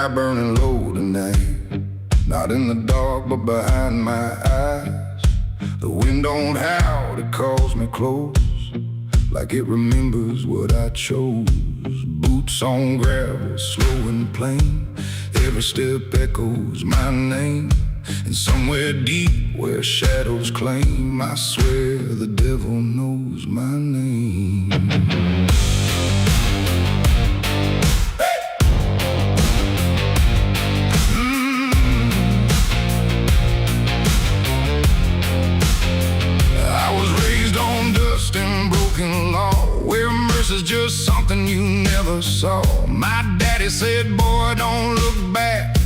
sky burning low tonight. Not in the dark, but behind my eyes. The wind don't howl, it calls me close, like it remembers what I chose. Boots on gravel, slow and plain. Every step echoes my name. And somewhere deep where shadows claim, I swear the devil knows my name. Is just something you never saw. My daddy said, boy, don't look back.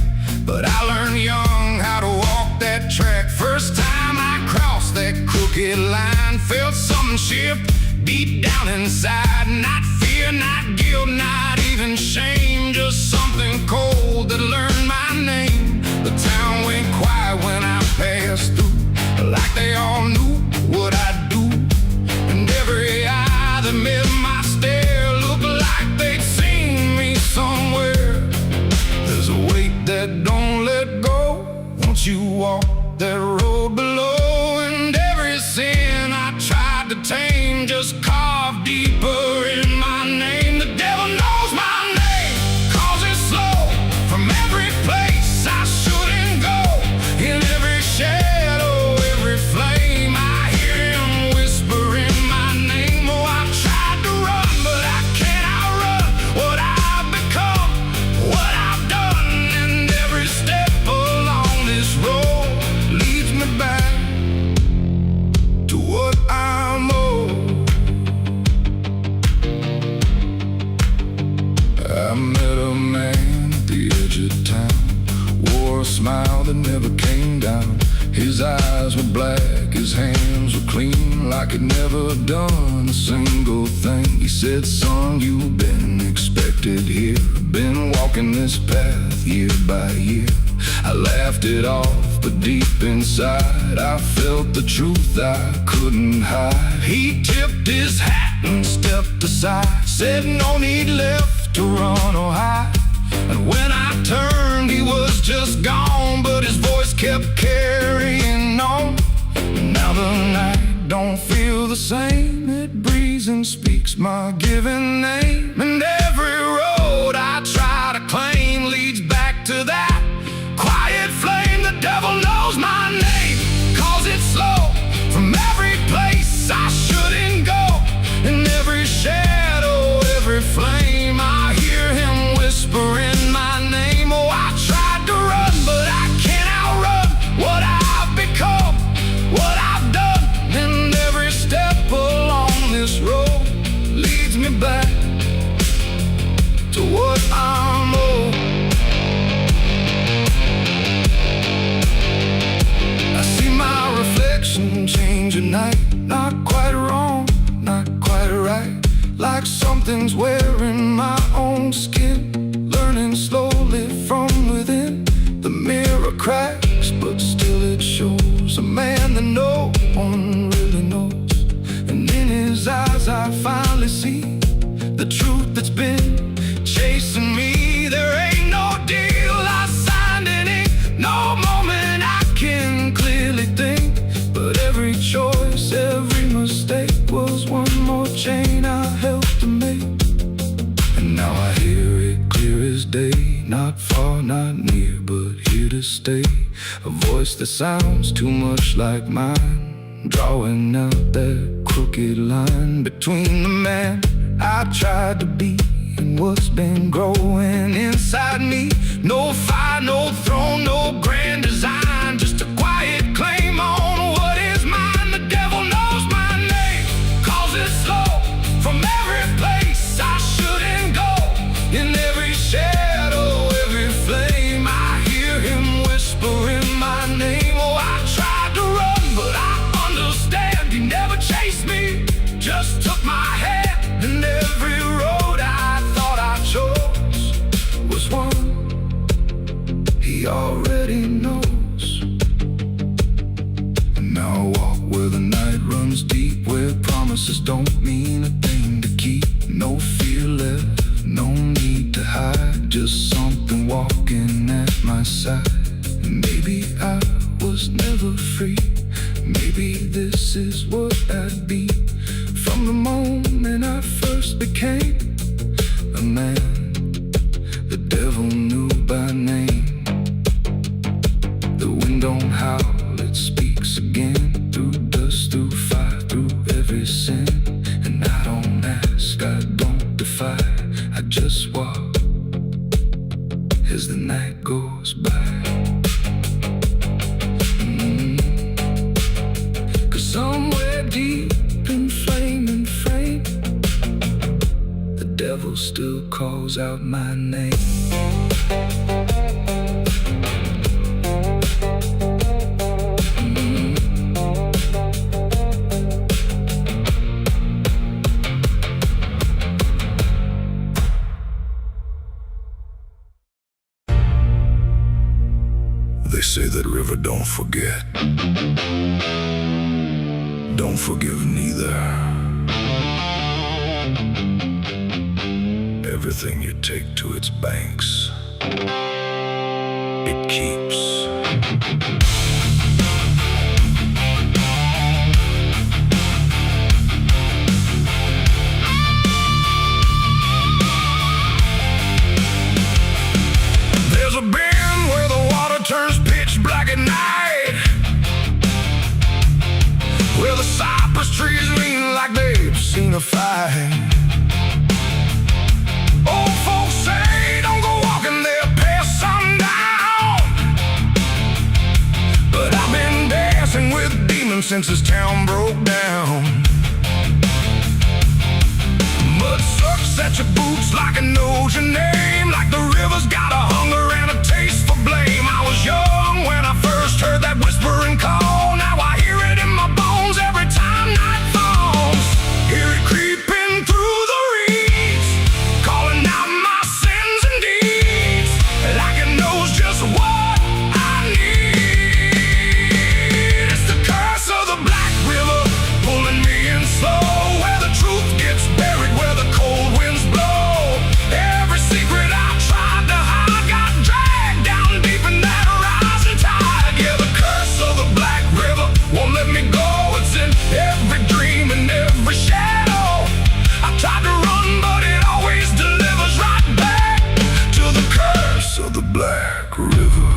But I learned young how to walk that track. First time I crossed that crooked line, felt something shift deep down inside. Not fear, not guilt, not even shame, just something cold that learned my name. The town went quiet when I passed through, like they all knew what I'd do. And every eye that met my stare looked like they'd seen me somewhere. There's a weight that don't let go once you walk that road below. And every sin I tried to tame just carved deeper in my name. The devil knows my name, 'cause it's slow from every place I shouldn't go. In every shadow, every flame, I hear him whispering my name. Oh, I've tried to run, but I can't outrun what I've become, what I've done. And every step along this road leads me back to what I'm owed. I met a man at the edge of town, wore a smile that never came down. His eyes were black, his hands were clean, like he'd never done a single thing. He said, son, you've been expected here, been walking this path year by year. I laughed it off, but deep inside I felt the truth I couldn't hide. He tipped his hat and stepped aside, said no need left to run or hide. And when I turned, he was just gone, but his voice kept carrying on. Now the night don't feel the same, it breathes and speaks my given name. And every road I try to claim leads back to that quiet flame. The devil knows my name, 'cause it's slow from every place I shouldn't go. In every shadow, every flame, I hear him whispering my name. Oh, I tried to run, but I can't outrun what I've become, what I've done. And every step along this road leads me back to what I'm owed. I see my reflection change at night, not quite wrong, not quite right, like something's wearing my own skin, learning slowly from within. The mirror cracks, but still it shows a man that no one really knows. And in his eyes I finally see the truth that's been chasing me. There ain't no deal I signed in ink, no moment I can clearly think. But every choice, every mistake was one more chain I helped to make. And now I hear it clear as day, not far, not near, but here to stay. A voice that sounds too much like mine, drawing out that crooked line between the man I tried to be and what's been growing inside me. No fire, no throne, no grand design, just a quiet claim on what is mine. The devil knows my name, 'cause it's slow from every place I shouldn't go. In every shadow, every flame, I hear him whispering my name. Oh, I tried to run, but I understand he never chased me, just took my hand. And every road I thought I chose was one he already knows. devil still calls out my name. They say that river don't forget, don't forgive neither. Everything you take to its banks, it keeps. There's a bend where the water turns pitch black at night, where the cypress trees lean like they've seen a fight. Old folks say don't go walking there past sundown, but I've been dancing with demons since this town broke down. Mud sucks at your boots like it knows your name, like the river's got a hunger and a taste for blame. I was young when I first heard that whispering call. Now I hear it in my bones every time night falls. Hear it creeping through the reeds, calling out my sins and deeds, like it knows just what I need. It's the curse of the Black River, pulling me in slow, where the truth gets buried, where the cold winds blow. Every secret I tried to hide got dragged down deep in that rising tide. Yeah, the curse of the Black River won't let me go. It's in every dream and every shadow. I tried to run, but it always delivers right back to the curse of the Black River.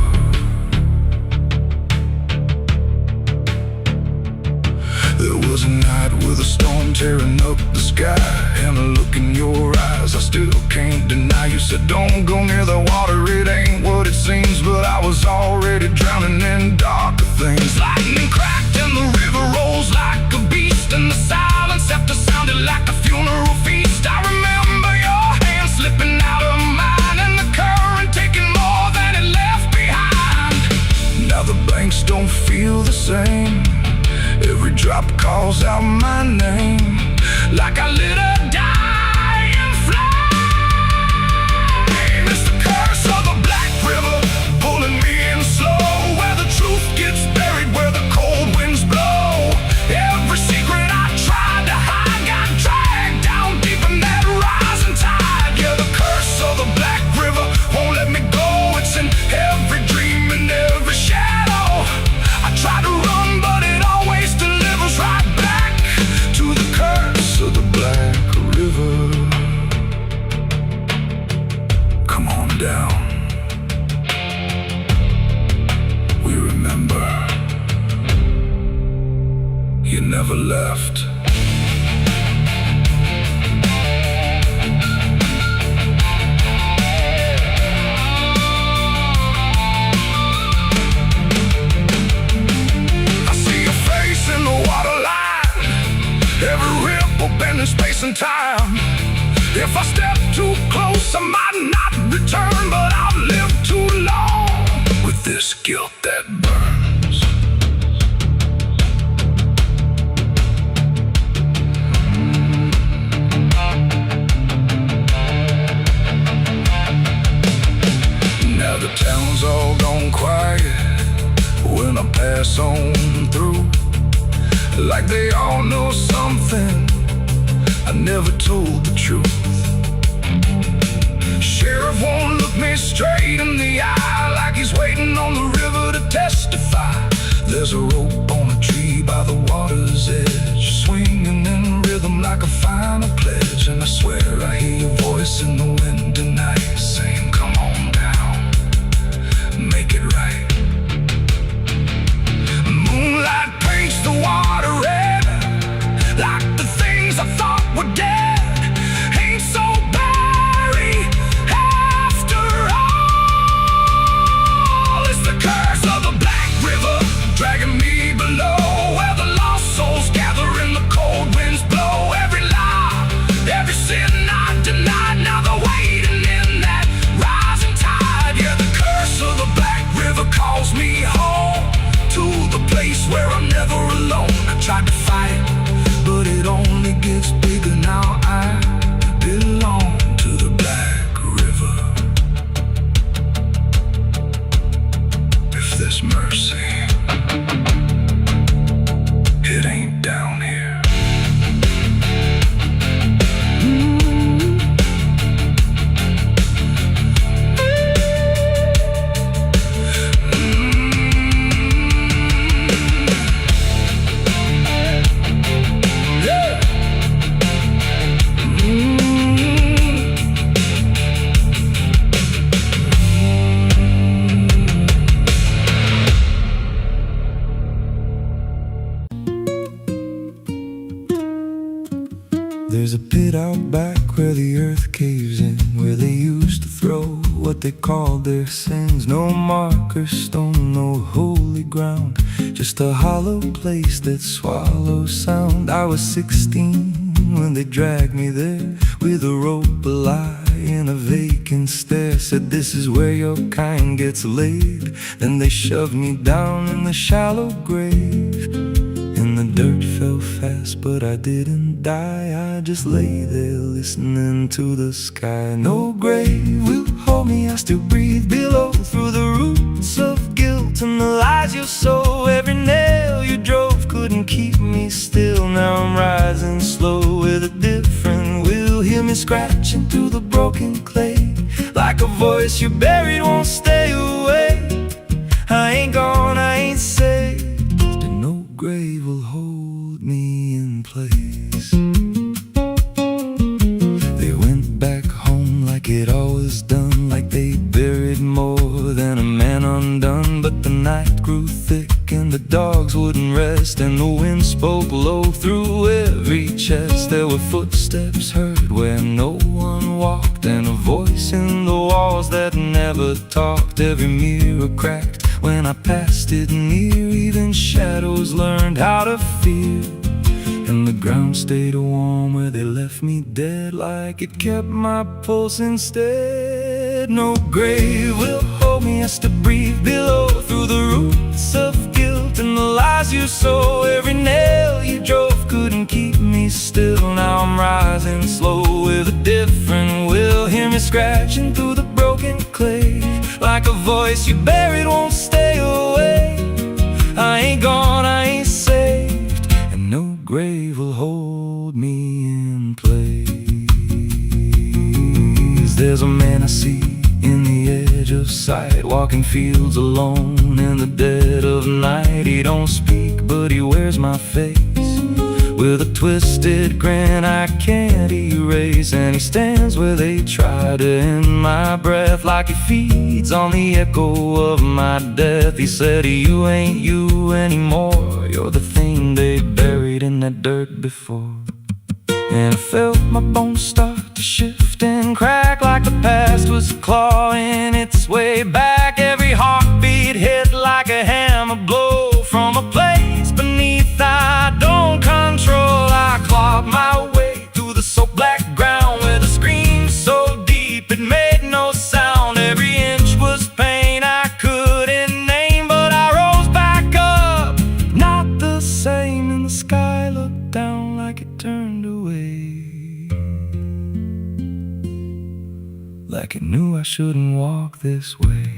There was a night with a storm tearing up the sky, and a look in your eyes I still can't deny. You said don't go near the water, it ain't what it seems, but I was already drowning in darker things. Lightning cracked and the river rolls like a beast, and the silence after sounded like a funeral feast. I remember your hand slipping out of mine, and the current taking more than it left behind. Now the banks don't feel the same, every drop calls out my name, like I lit a dying flame. It's the curse of the Black River, pulling me in slow, where the truth gets buried, where the cold winds blow. Every secret I tried to hide got dragged down deep in that rising tide. Yeah, the curse of the Black River won't let me go. It's in every dream and every shadow. I try to run, but it always delivers right back to the curse of the Black River. Come on down, we remember you never left. In the water line, every ripple bending space and time. If I step too close, I might not return, but I've lived too long with this guilt that burns. Now the town's all gone quiet when I pass on through, like they all know something I never told the truth. Sheriff won't look me straight in the eye, like he's waiting on the river to testify. There's a rope on a tree by the water's edge, swinging in rhythm like a final pledge. And I swear I hear your voice in the wind tonight, saying come on down, make it right. Moonlight paints the water red, like the things I thought were dead ain't so buried after all. It's the curse of the Black River dragging me below, where the lost souls gather and the cold winds blow. Every lie, dark where the earth caves in, where they used to throw what they called their sins. No marker stone, no holy ground, just a hollow place that swallows sound. I was 16 when they dragged me there, with a rope, a lie, and a vacant stare. Said this is where your kind gets laid. Then they shoved me down in the shallow grave, and the dirt fell fast, but I didn't die. I just lay there listening to the sky. No grave will hold me, I still breathe below, through the roots of guilt and the lies you sow. Every nail you drove couldn't keep me still. Now I'm rising slow with a different will. Hear me scratching through the broken clay, like a voice you buried won't stay away. I ain't gone, I ain't saved, and no grave will hold me in place. They went back home like it always done, like they buried more than a man undone. But the night grew thick and the dogs wouldn't rest, and the wind spoke low through every chest. There were footsteps heard where no one walked, and a voice in the walls that never talked. Every mirror cracked when I passed it near, even shadows learned how to fear. And the ground stayed warm where they left me dead, like it kept my pulse instead. No grave will hold me, I still breathe below, through the roots of guilt and the lies you sow. Every nail you drove couldn't keep me still. Now I'm rising slow with a different will. Hear me scratching through the broken clay, like a voice you buried won't stay away. I ain't gone, I ain't saved, and no grave will hold me in place. There's a man I see in the edge of sight, walking fields alone in the dead of night. He don't speak, but he wears my face with a twisted grin I can't erase. And he stands where they try to end my breath, like he feeds on the echo of my death. He said, you ain't you anymore, you're the thing they buried in that dirt before. And I felt my bones start to shift and crack, like the past was clawing its way back. Every heartbeat hit like a hammer blow from a place beneath I don't control. I clawed my way through the soap black ground, where the scream so deep it made no sound. Every inch was pain I couldn't name, but I rose back up, not the same. And the sky looked down like it turned away, like it knew I shouldn't walk this way.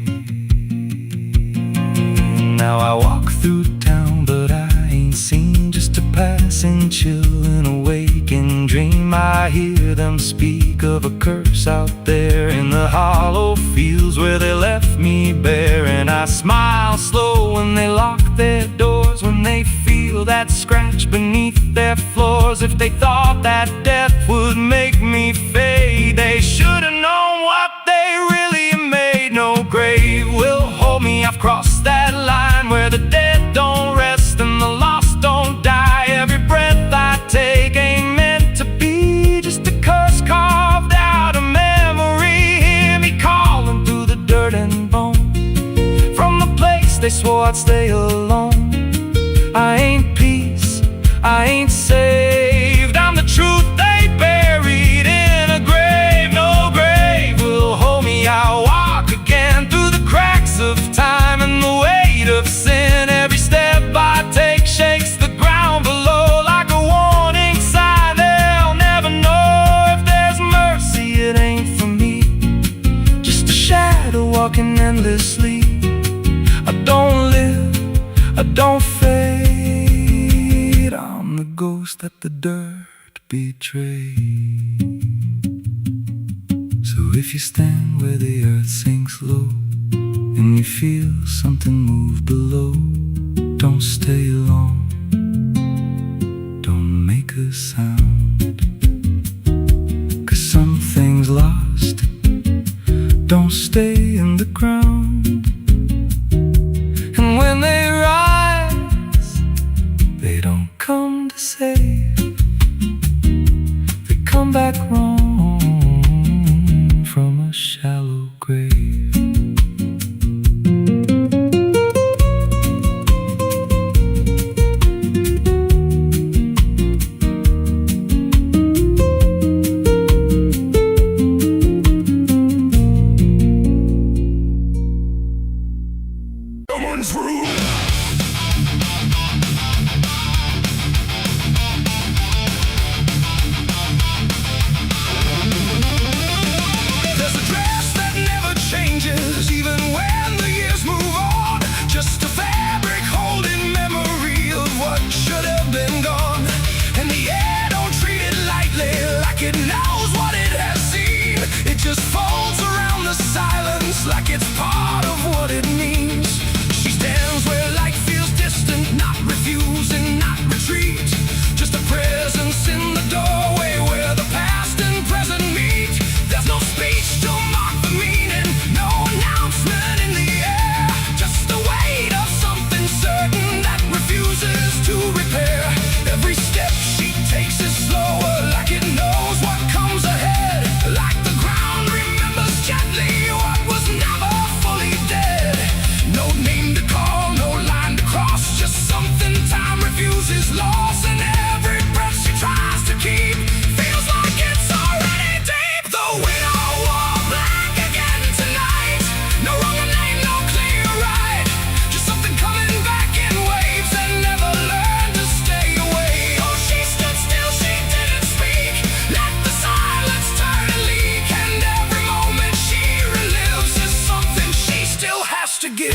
Now I walk through town, but I ain't seen, just a passing chill and a waking dream. I hear them speak of a curse out there in the hollow fields where they left me bare. And I smile slow when they lock their doors, when they feel that scratch beneath their floors. If they thought that death would make me fade, they should've known what they really made. No grave will hold me, I've crossed that line where the dead don't rest and the lost don't die. Every breath I take ain't meant to be, just a curse carved out of memory. Hear me calling through the dirt and bone, from the place they swore I'd stay alone. I ain't peace, I ain't saved, I'm the truth they buried in a grave. No grave will hold me, I'll walk again through the cracks of time and the weight of sin. Every step I take shakes the ground below, like a warning sign. They'll never know if there's mercy, it ain't for me, just a shadow walking endlessly. I don't live, I don't fade, I'm the ghost that the dirt betrayed. So if you stand where the earth sinks low and you feel something move below, don't stay long, don't make a sound, 'cause something's lost, don't stay in the ground. And when they rise, they don't come to save, they come back wrong. just folds around the silence like it's part of what it means. She stands where light feels distant, not refusing, not retreat. Just a presence in the doorway where the past and present meet. There's no speech to mark the meaning, no announcement in the air. Just the weight of something certain that refuses to repair. Every step she takes is slower, like it knows what comes ahead. Like the ground remembers gently what was never fully dead. No name to call, no line to cross, just something time refuses loss. And every breath she tries to keep feels like it's already deep. The widow wore black again tonight. No wrong name, no clear right. Just something coming back in waves and never learned to stay away. Oh, she stood still, she didn't speak. Let the silence turn and leak. And every moment she relives is something she still has to give.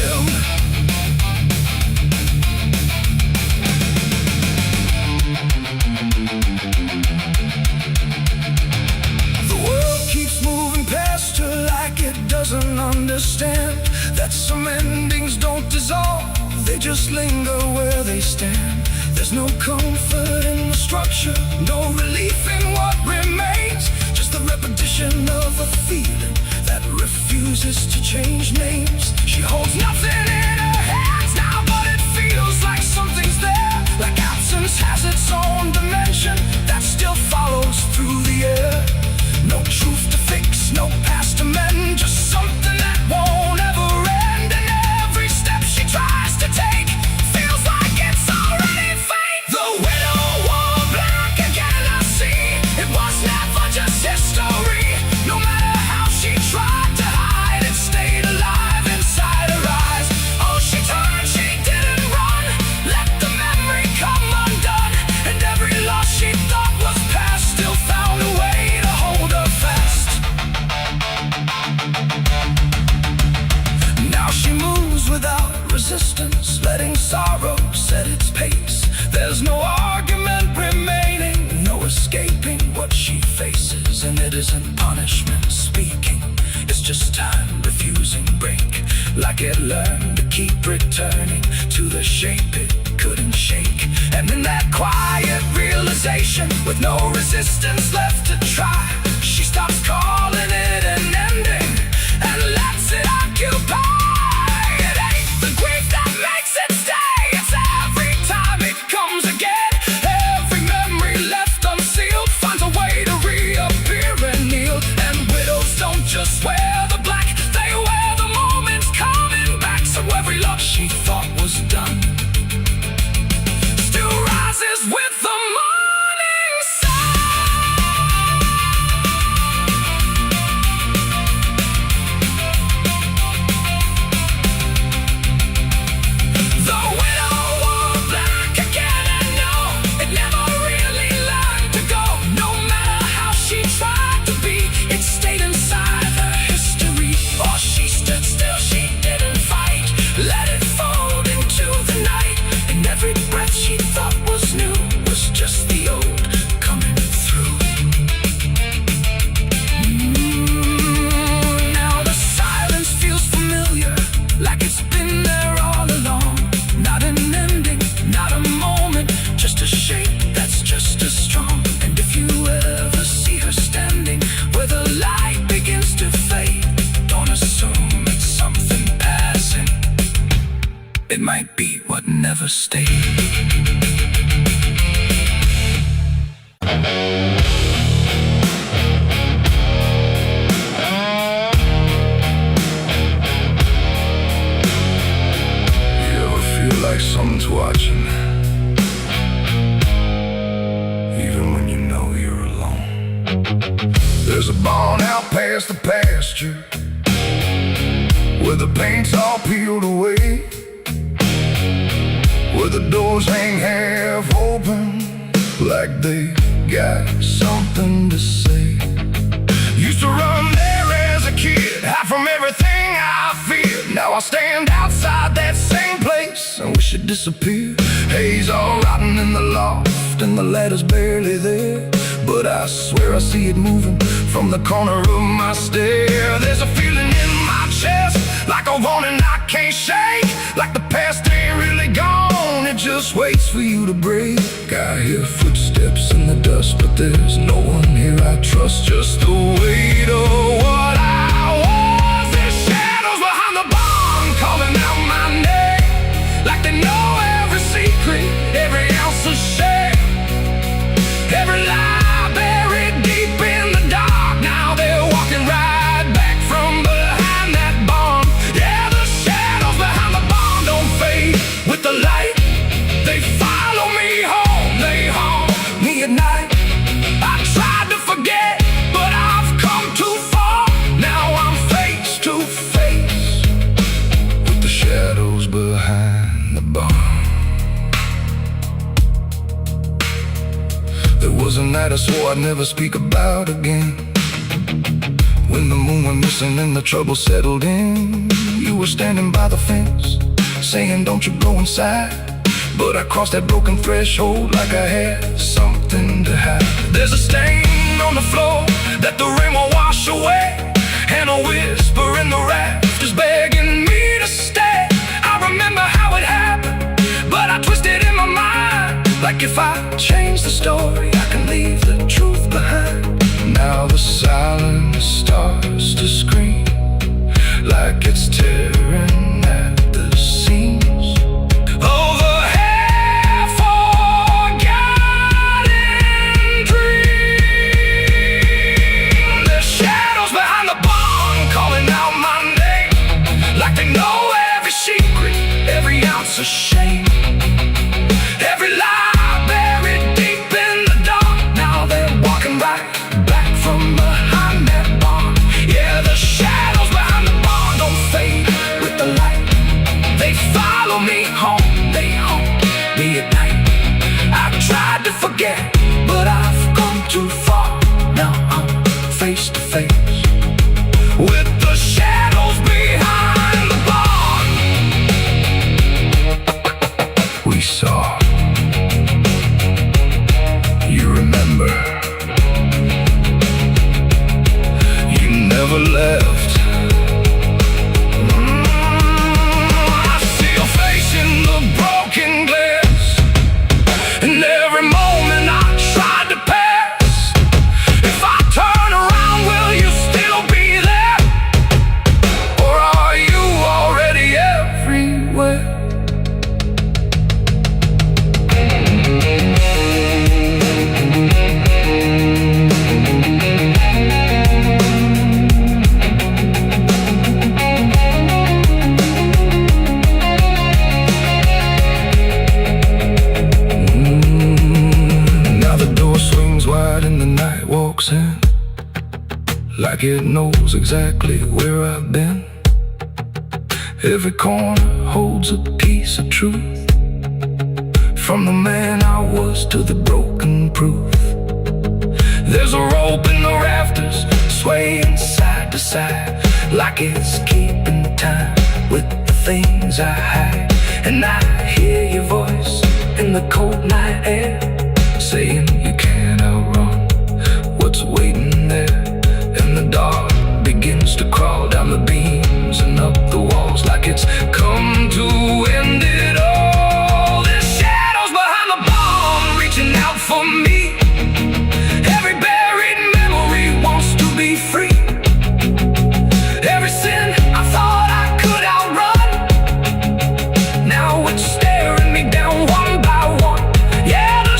The world keeps moving past her like it doesn't understand that some endings don't dissolve, they just linger where they stand. There's no comfort in the structure, no relief in what remains. Just the repetition of a feeling that refuses to change names. She holds nothing in her hands now, but it feels like something's there. Like absence has its own dimension that still follows through the air. No truth to fix, no past to mend, just something that won't ever end. And every step she tries to take feels like it's already fate. The widow wore black again, I see. It was never just history. No matter how she tried to hide, it stayed alive inside her eyes. Oh, she turned, she didn't run. Let the memory come undone. And every loss she thought was past still found a way to hold her fast. Now she moves without resistance, letting sorrow set its pace. There's no argument remaining, no escaping what she faces. And it isn't punishment speaking, it's just time refusing break. Like it learned to keep returning to the shape it couldn't shake. And in that quiet realization, with no resistance left to try, she stops calling it an ending and lets it occupy. It ain't the grief that makes it stay, it's every time it comes again. Every memory left unsealed finds a way to reappear and kneel. And widows don't just wear the black, they wear the moments coming back. So every loss she thought was done still rises with the morning sun. The widow wore black again, and no, it never really learned to go. No matter how she tried to be, it stayed inside her history. Or she stood still, she didn't fight. Let it fold into the night. And every breath she thought was new was just the old coming through. Now the silence feels familiar, like it's been there all along. Not an ending, not a moment, just a shape that's just as strong. And if you ever see her standing where the light begins to fade, don't assume it's something passing. It might be what never stayed. You ever feel like someone's watching, even when you know you're alone? There's a barn out past the pasture where the paint's all peeled away, where the doors hang half open like they got something to say. Used to run there as a kid, hide from everything I feared. Now I stand outside that same place and wish it disappeared. Haze all rotten in the loft and the ladder's barely there, but I swear I see it moving from the corner of my stare. There's a feeling in my chest, like a warning I can't shake, like the past ain't really gone, it just waits for you to break. I hear footsteps in the dust, but there's no one here I trust, just the weight of what I was. There's shadows behind the barn calling out my name, like they know every secret, every ounce of shame, every lie buried deep in the dark. Now they're walking right back from behind that barn. Yeah, the shadows behind the barn don't fade with the light. They follow me home, they haunt me at night. I tried to forget, but I've come too far. Now I'm face to face with the shadows behind the barn. There was a night I swore I'd never speak about again, when the moon went missing and the trouble settled in. You were standing by the fence, saying don't you go inside, but I crossed that broken threshold like I had something to hide. There's a stain on the floor that the rain will wash away, and a whisper in the rafters begging me to stay. I remember how it happened, but I twisted in my mind, like if I change the story, I can leave the truth behind. Now the silence starts to scream, like it's tearing at the seams. Overhead, forgotten dream. There's shadows behind the barn calling out my name, like they know every secret, every ounce of shame, every lie buried deep in the dark. Now they're walking right back from behind that barn. Yeah, the shadows behind the barn don't fade with the light. They follow me home, they haunt me at night. I tried to forget, but I've come too far. Now I'm face to face with the shadows behind the barn. We saw, you remember, you never left. I see your face in the broken glass, and every moment I tried to pass. If I turn around, will you still be there, or are you already everywhere? Now the door swings wide and the night walks in, like it knows exactly where I've been. Every corner holds a piece of truth, from the man I was to the broken proof. There's a rope in the rafters, swaying side to side, like it's keeping time with the things I hide. And I hear your voice in the cold night air, saying you can't outrun what's waiting there. And the dark begins to crawl down the beams and up the walls, like it's come to end it all. There's shadows behind the barn reaching out for me. Every buried memory wants to be free. Every sin I thought I could outrun, now it's staring me down one by one. Yeah, the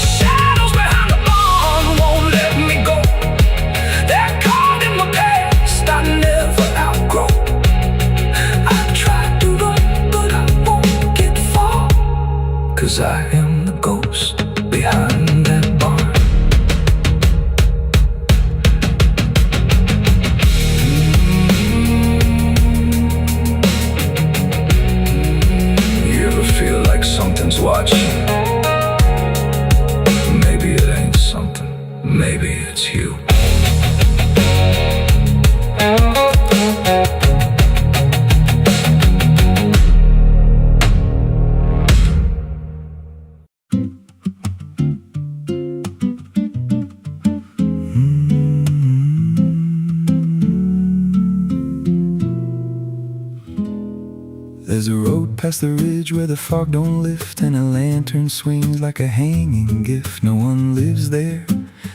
past the ridge where the fog don't lift, and a lantern swings like a hanging gift. No one lives there,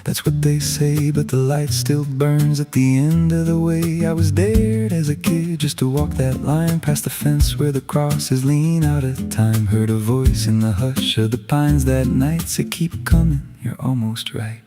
that's what they say, but the light still burns at the end of the way. I was dared as a kid just to walk that line, past the fence where the crosses lean out of time. Heard a voice in the hush of the pines that night say, keep coming, you're almost right.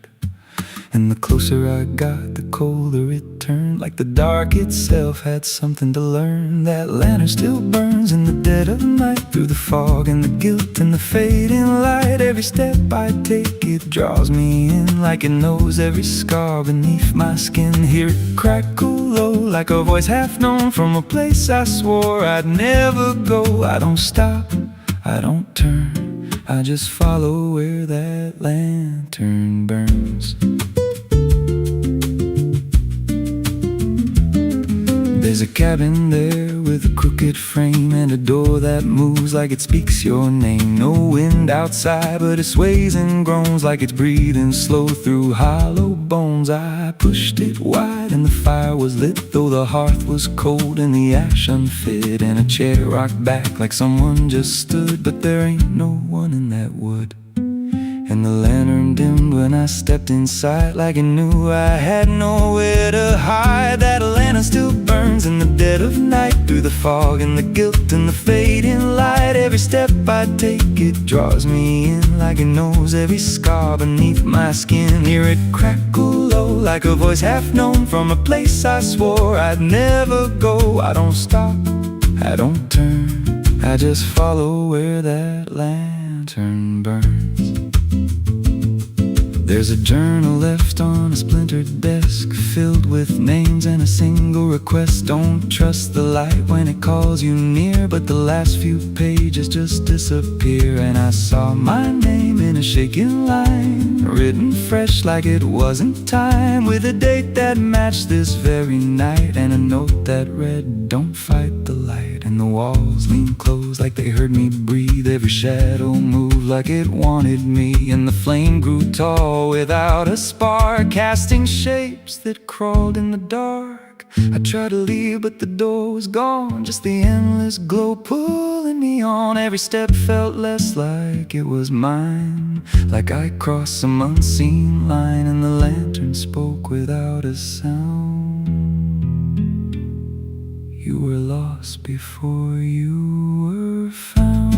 And the closer I got, the colder it turned, like the dark itself had something to learn. That lantern still burns in the dead of night, through the fog and the guilt and the fading light. Every step I take, it draws me in, like it knows every scar beneath my skin. Hear it crackle low, like a voice half known, from a place I swore I'd never go. I don't stop, I don't turn, I just follow where that lantern burns. There's a cabin there with a crooked frame, and a door that moves like it speaks your name. No wind outside, but it sways and groans like it's breathing slow through hollow bones. I pushed it wide and the fire was lit, though the hearth was cold and the ash unfit, and a chair rocked back like someone just stood. But there ain't no one in that wood. And the lantern dimmed when I stepped inside, like it knew I had nowhere to hide. That lantern still burns in the dead of night, through the fog and the guilt and the fading light. Every step I take, it draws me in, like it knows every scar beneath my skin. Hear it crackle low, like a voice half known, from a place I swore I'd never go. I don't stop, I don't turn, I just follow where that lantern burns. There's a journal left on a splintered desk, filled with names and a single request. Don't trust the light when it calls you near, but the last few pages just disappear. And I saw my name in a shaking line, written fresh like it wasn't time, with a date that matched this very night, and a note that read, don't fight the light. And the walls leaned close like they heard me breathe, every shadow moved like it wanted me, and the flame grew tall without a spark, casting shapes that crawled in the dark. I tried to leave, but the door was gone, just the endless glow pulling me on. Every step felt less like it was mine, like I crossed some unseen line, and the lantern spoke without a sound. You were lost before you were found.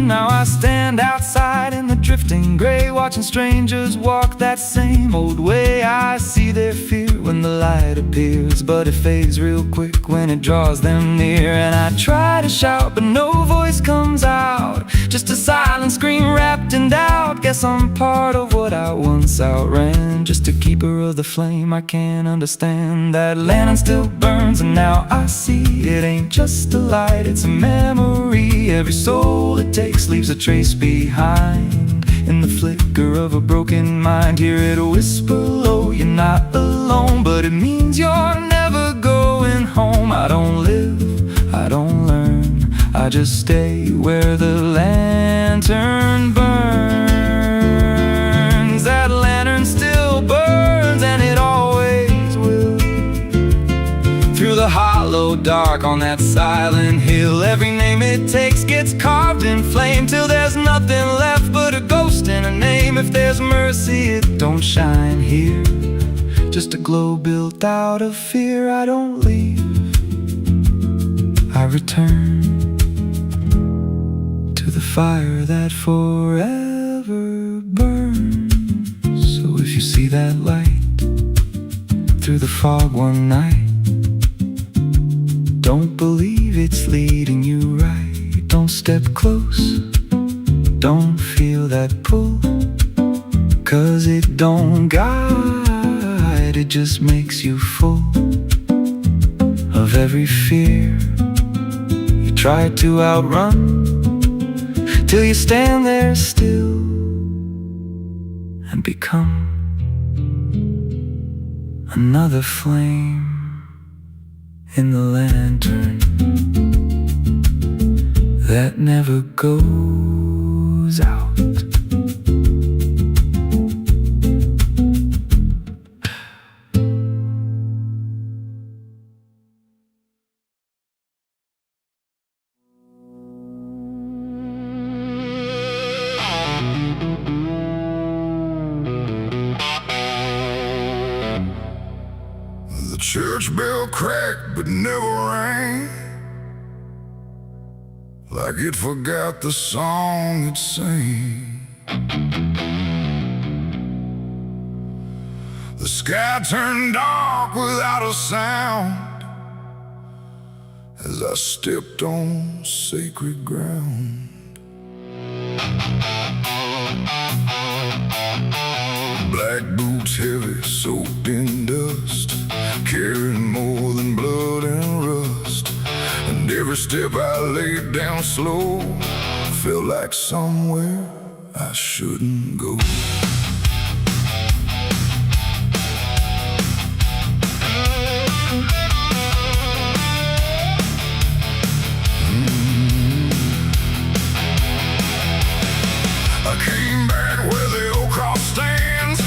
Now I stand outside in the drifting gray, watching strangers walk that same old way. I see their fear when the light appears, but it fades real quick when it draws them near. And I try to shout, but no voice comes out, just a silent scream wrapped in doubt. Guess I'm part of what I once outran, just a keeper of the flame I can't understand. That lantern still burns, and now I see it ain't just a light, it's a memory. Every soul it takes leaves a trace behind, in the flicker of a broken mind. Hear it whisper low, you're not alone, but it means you're never going home. I don't live, I don't learn, I just stay where the lantern burns. That lantern still burns, and it always will, through the hollow dark on that silent hill. Every name it takes gets carved in flame, till there's nothing left but a ghost and a name. If there's mercy, it don't shine here, just a glow built out of fear. I don't leave, I return to the fire that forever burns. So if you see that light through the fog one night, don't believe it's leading you right. Don't step close, don't feel that pull, 'cause it don't guide, it just makes you full of every fear you try to outrun, till you stand there still and become another flame in the lantern that never goes out. Church bell cracked but never rang, like it forgot the song it sang. The sky turned dark without a sound as I stepped on sacred ground. Black boots heavy, soaked in dust, carrying more than blood and rust. And every step I laid down slow felt like somewhere I shouldn't go. I came back where the old cross stands,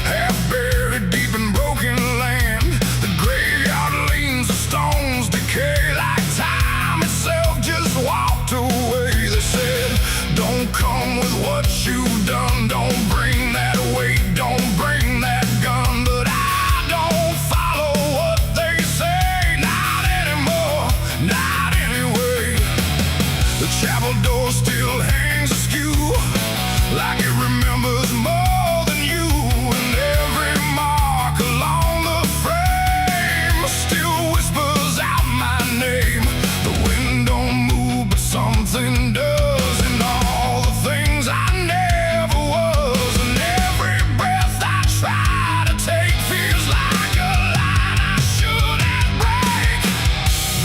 half buried deep in broken land. The graveyard leans, the stones decay like time itself just walked away. They said, don't come with what you've done, don't bring that weight, don't bring that gun. But I don't follow what they say, not anymore, not anyway. The chapel door still hangs askew, like it remembers more than you. And every mark along the frame still whispers out my name. The wind don't move, but something does, and all the things I never was. And every breath I try to take feels like a line I shouldn't break.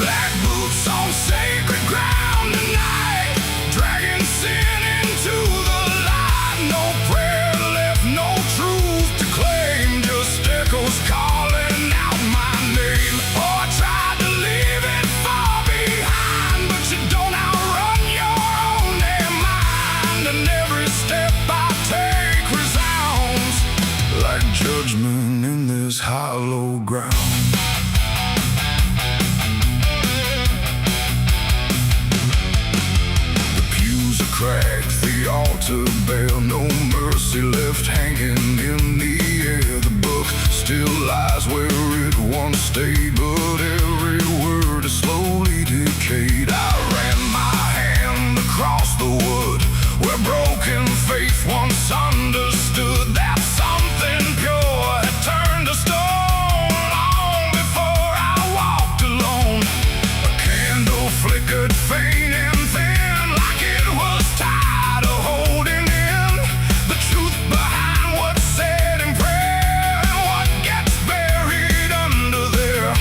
Black boots on sacred ground tonight, dragging sin into the light. No prayer left, no truth to claim, just echoes calling out my name. Oh, I tried to leave it far behind, but you don't outrun your own damn mind. And every step I take resounds like judgment in this hollow ground. The pews are cracked, the altar bare, no mercy left hanging in the air. The book still lies where it once stayed, but every word is slowly decayed. I ran my hand across the wood where broken faith once understood that something pure had turned to stone long before I walked alone. A candle flickered faint and thin, like it was tired of holding in the truth behind what's said in prayer and what gets buried under there.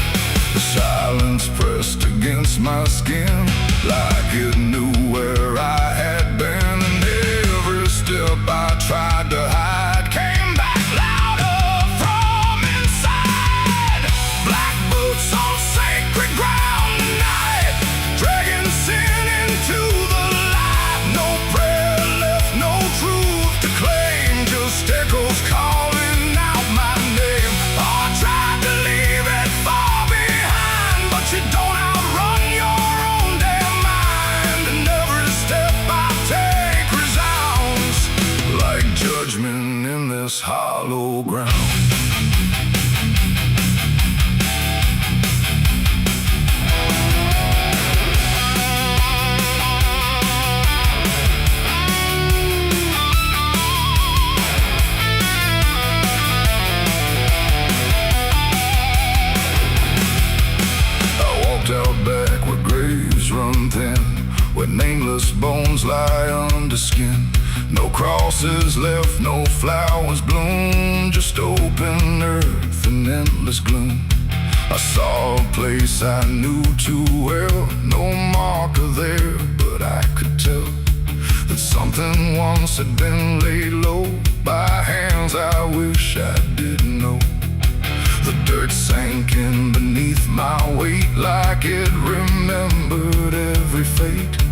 The silence pressed against my skin, like it knew where I had been. And every step I tried to hide came back louder from inside. Black boots on sacred ground tonight, dragging sin into the light. No prayer left, no truth to claim, just echoes calling out my name. Oh, I tried to leave it far behind, but you don't outrun your own damn mind. And every step I take resounds like judgment in this hollow ground. I walked out back where graves run thin, where nameless bones lie under skin. No crosses left, no flowers bloom, just open earth and endless gloom. I saw a place I knew too well, no marker there, but I could tell that something once had been laid low by hands I wish I didn't know. The dirt sank in beneath my weight, like it remembered every fate.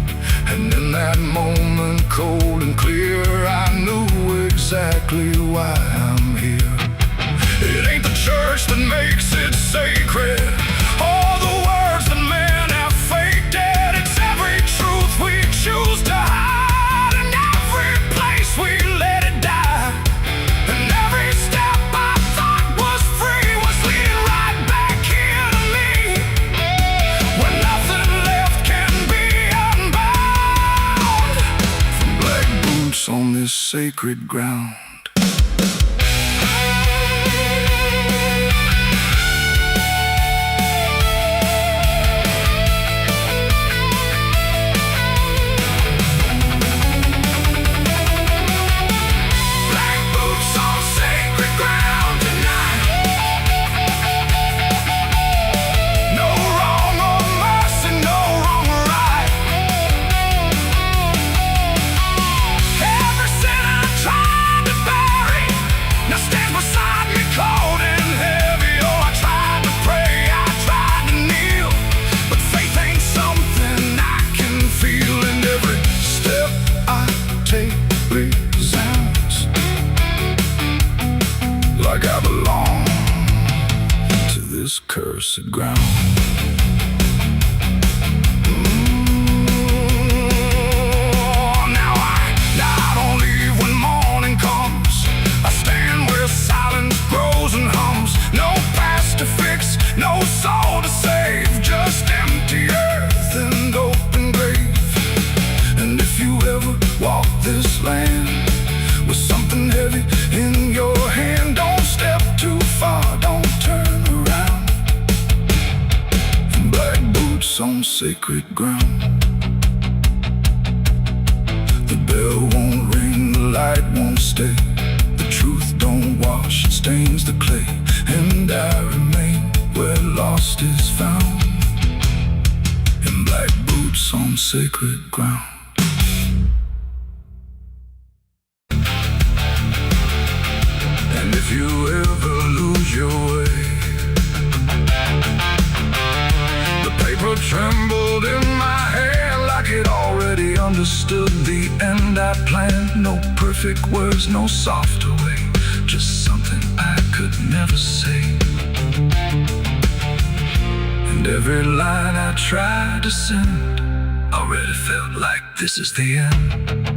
And in that moment, cold and clear, I knew exactly why I'm here. It ain't the church that makes it sacred, or the words that men have faked it. It's every truth we choose to hide, and every place we let it die. And every step I thought was free was leading right back sacred ground. Like I belong to this cursed ground. Now I don't leave when morning comes. I stand where silence grows and hums. No past to fix, no soul to save, just empty earth and open grave. And if you ever walk this land with something heavy in your hand, don't step too far, don't turn around. Black boots on sacred ground. The bell won't ring, the light won't stay. The truth don't wash, it stains the clay. And I remain where lost is found, in black boots on sacred ground. And if you ever lose your way, the paper trembled in my hand like it already understood the end I planned. No perfect words, no softer way, just something I could never say. And every line I tried to send already felt like this is the end.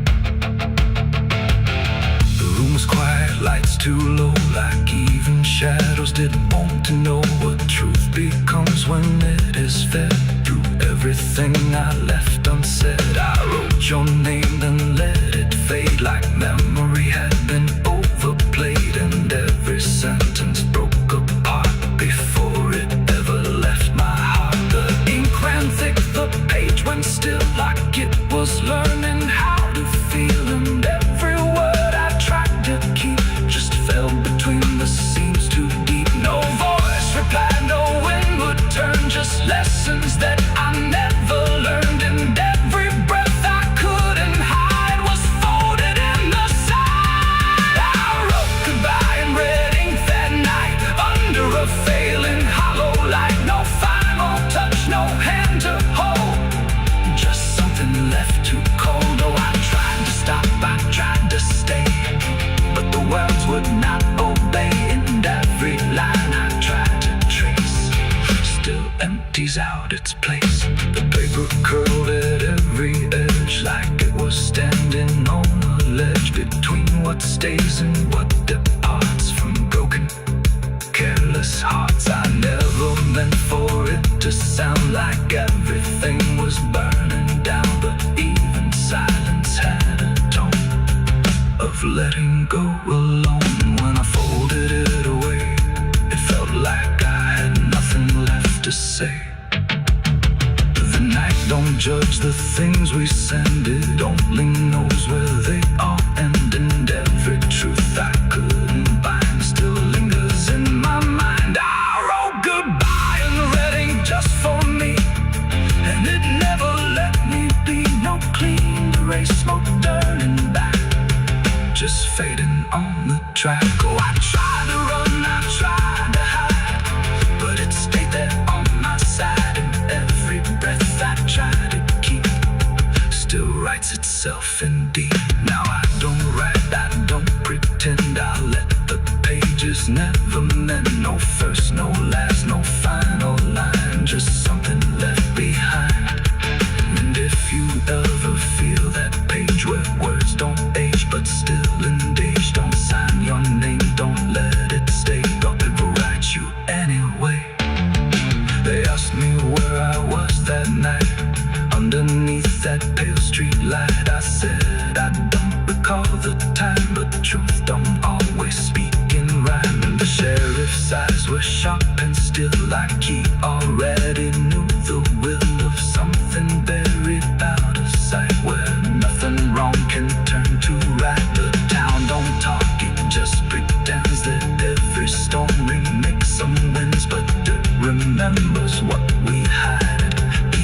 Quiet, lights too low, like even shadows didn't want to know what truth becomes when it is fed. Through everything I left unsaid, I wrote your name, then let it fade like memory had been overplayed. And every sentence broke apart before it ever left my heart. The ink ran thick, the page went still, like it was learning how to feel. And every word I tried to keep just fell between the seams too deep. No voice replied, no wind would turn, just lessons that I never learned. And every breath I couldn't hide was folded in the side. I wrote goodbye in red ink that night, under a failing hollow light. No final touch, no hand to hold, just something left too cold. Oh, I tried to stop, I tried to stay, but the words would not obey. And every line I tried to trace still empties out its place. The paper curled at every edge like it was standing on a ledge between what stays and what departs from broken, careless hearts. I never meant for it to sound like everything was burning down, but even silence had a tone of letting go alone. When I folded it away, it felt like I had nothing left to say. The night don't judge the things we send, it only knows where they all end. And every truth I couldn't bind still lingers in my mind. I wrote goodbye in red ink just for me, and it never let me be. No clean erase, smoke turning back, just fading on the track. Oh, I tried to run, I tried to hide, but it stayed there on my side. And every breath I tried to keep still writes itself in deep. Now I don't write, I don't pretend, I let the pages never mend. No first, no last, no final line, just something left behind. And if you ever feel that page where words don't age but still engage, don't sign your name, don't let it stay, but people write you anyway. They asked me where I was that night, underneath that pale street light. I said I don't recall the time. were sharp and still like he already knew the will of something buried out of sight, where nothing wrong can turn to right. The town don't talk, it just pretends that every storm remakes some winds, but it remembers what we hide.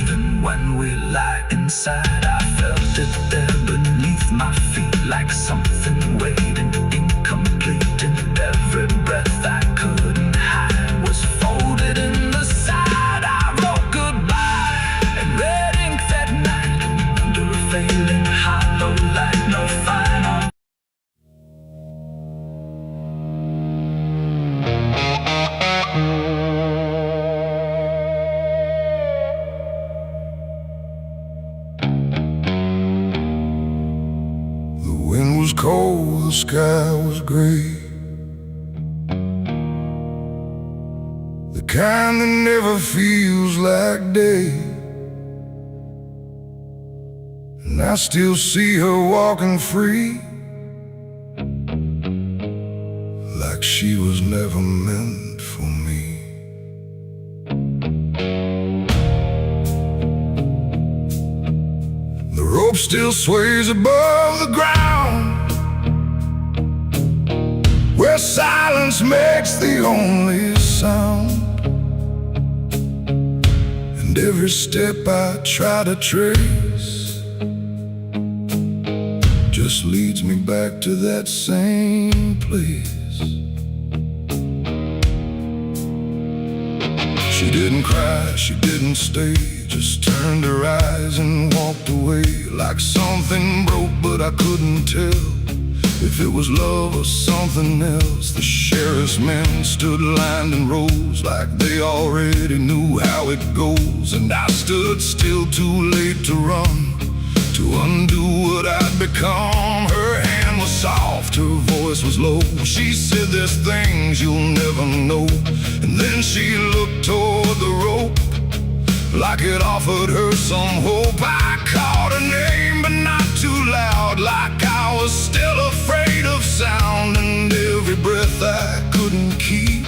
Even when we lie inside, I felt it there beneath my feet, like something waiting incomplete, and every breath I couldn't hide was folded in the side. I wrote goodbye in red ink that night, under a failing hollow light, no final. The wind was cold, the sky was gray, the kind that never feels like day. And I still see her walking free, like she was never meant for me. The rope still sways above the ground, where silence makes the only sound. And every step I try to trace just leads me back to that same place. She didn't cry, she didn't stay, just turned her eyes and walked away, like something broke, but I couldn't tell if it was love or something else. The sheriff's men stood lined in rows, like they already knew how it goes. And I stood still, too late to run, to undo what I'd become. Her hand was soft, her voice was low. She said, there's things you'll never know. And then she looked toward the rope, like it offered her some hope. I called her name, but not too loud, like I was still afraid of sound. And every breath I couldn't keep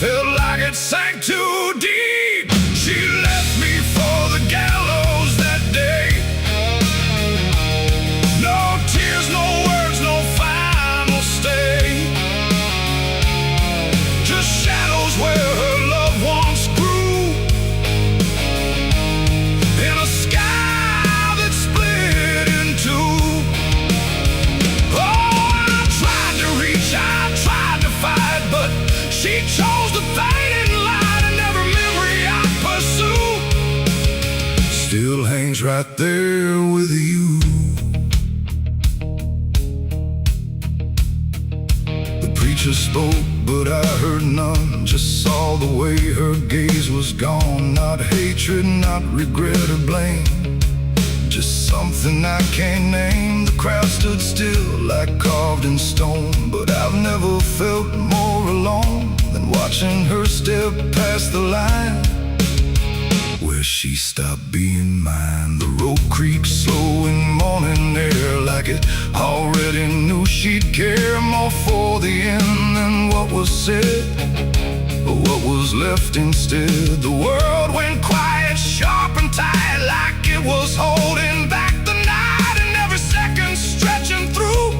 felt like it sank too deep. She left me for the gallows that day. No tears, no words, no final stay, just shadows where her loved ones grew, in a sky that split in two. Oh, I tried to reach, I tried to fight, but she chose the fading light, and every memory I pursue still hangs right there with you. The preacher spoke, but I heard none, just saw the way her gaze was gone. Not hatred, not regret or blame, just something I can't name. The crowd stood still, like carved in stone, but I've never felt more alone than watching her step past the line, where she stopped being mine. The rope creaks slow in morning air, like it already knew she'd care more for the end than what was said, but what was left instead. The world went quiet, sharp and tight, like it was holding back the night, and every second stretching through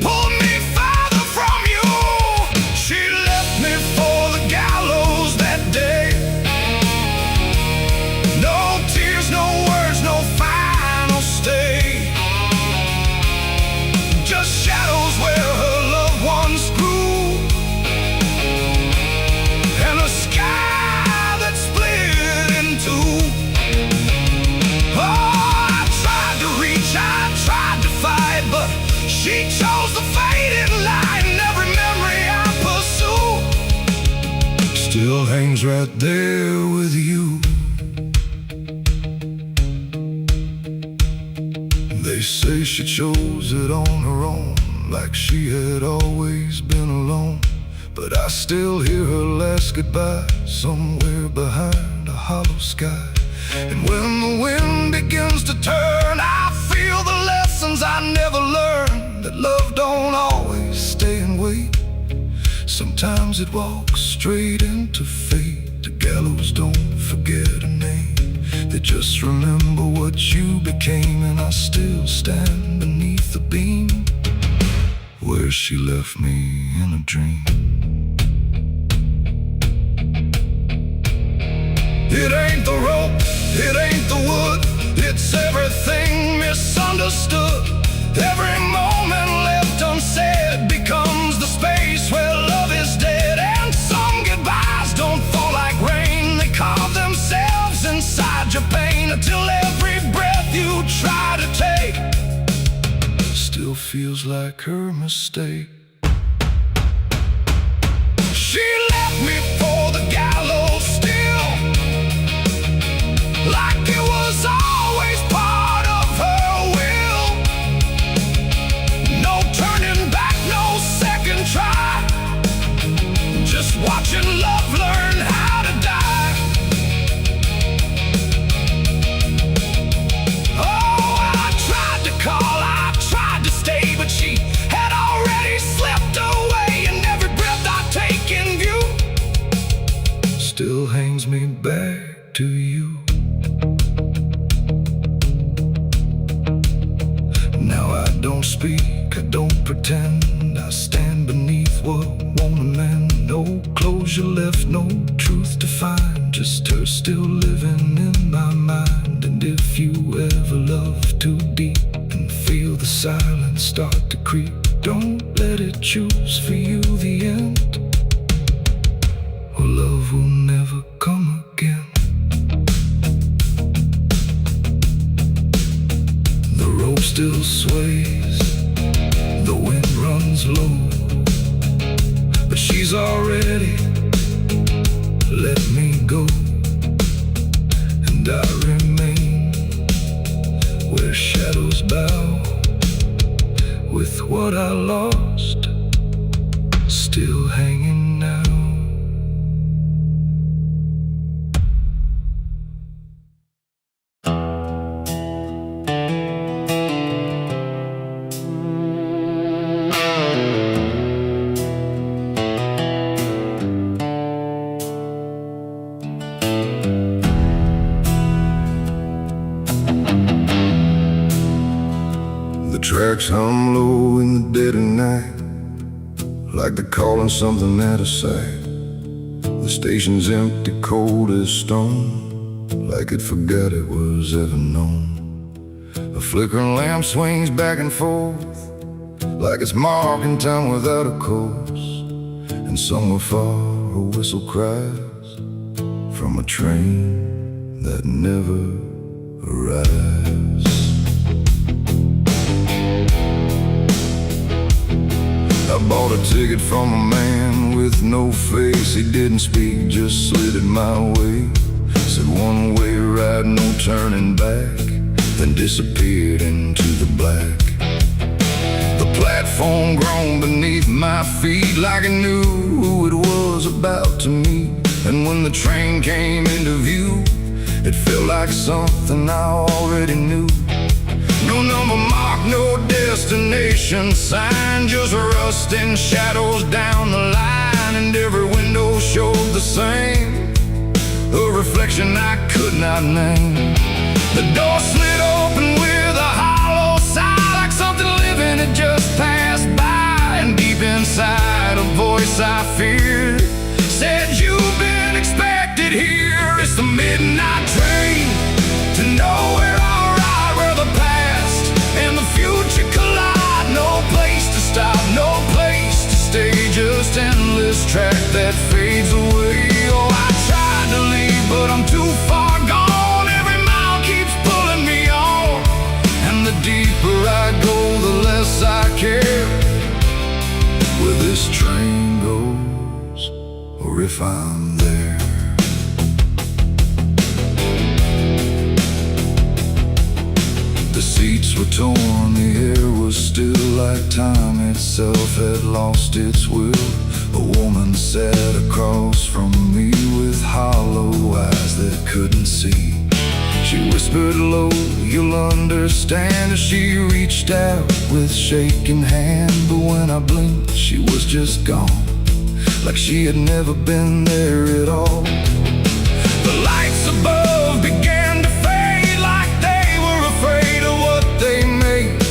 pulled me farther from you. She left me for the gallows that day. No tears, no words, no final stay, just shadows where her loved ones grew, and a sky that split in two. Oh, I tried to reach, I tried to fight, but she chose the fading light, and every memory I pursue still hangs right there with you. They say she chose it on her own, like she had always been alone, but I still hear her last goodbye somewhere behind a hollow sky. And when the wind begins to turn, I feel the lessons I never learned, that love don't always stay and wait. Sometimes it walks straight into fate. The gallows don't forget a name. They just remember what you became. And I still stand beneath the beam where she left me in a dream. It ain't the rope, it ain't the wood, it's everything misunderstood. Every moment left unsaid becomes the space where love is dead. And some goodbyes don't fall like rain. They carve themselves inside your pain, until every breath you try to take still feels like her mistake. She left me for the gallows still, like it was always part of her will. No turning back, no second try, just watching love learn how to die. Oh, I tried to call, I tried to stay, but she had already slipped away. And every breath I take in view still hangs me back to you. Now I don't speak, I don't pretend. I stand beneath what won't amend. No closure left, no truth to find, just her still living in my mind. And if you ever love too deep and feel the silence start to creep, don't let it choose for you the end, or love will never come again. The rope still sways, the wind runs low, but she's already let me go. And I remain where shadows bow, with what I lost still hanging now. Tracks hum low in the dead of night, like they're calling something out of sight. The station's empty, cold as stone, like it forgot it was ever known. A flickering lamp swings back and forth, like it's marking time without a course. And somewhere far a whistle cries from a train that never arrives. I bought a ticket from a man with no face. He didn't speak, just slid it my way. Said one way ride, no turning back, then disappeared into the black. The platform groaned beneath my feet, like it knew who it was about to meet. And when the train came into view, it felt like something I already knew. No number mark, no destination sign, just rusting shadows down the line. And every window showed the same, a reflection I could not name. The door slid open with a hollow sigh, like something living had just passed by. And deep inside a voice I feared said, "You've been expected here." It's the midnight train to nowhere, alright, where the past and the future collide. No place to stop, no place to stay, just endless track that fades away. Oh, I tried to leave, but I'm too far gone. Every mile keeps pulling me on, and the deeper I go, the less I care where this train goes, or if I'm there. The seats were torn, the air was still, like time itself had lost its will. A woman sat across from me with hollow eyes that couldn't see. She whispered low, "You'll understand," as she reached out with shaking hand. But when I blinked, she was just gone, like she had never been there at all. The lights above began to fade, like they were afraid of what they made.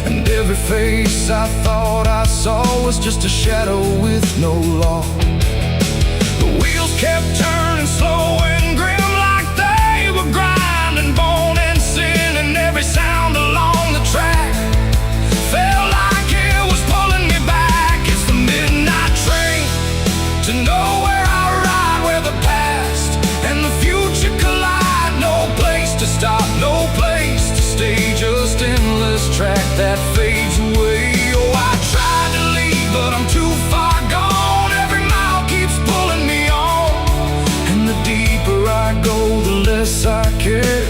And every face I thought I saw was just a shadow with no law. The wheels kept turning slow and grim, like they were grinding bone and sin. And every sound along the track felt like it was pulling me back. It's the midnight train to nowhere. I ride where the past and the future collide. No place to stop, no place to stay, just endless track that fades away. Oh, I tried to leave, but I'm too far gone. Every mile keeps pulling me on, and the deeper I go, the less I care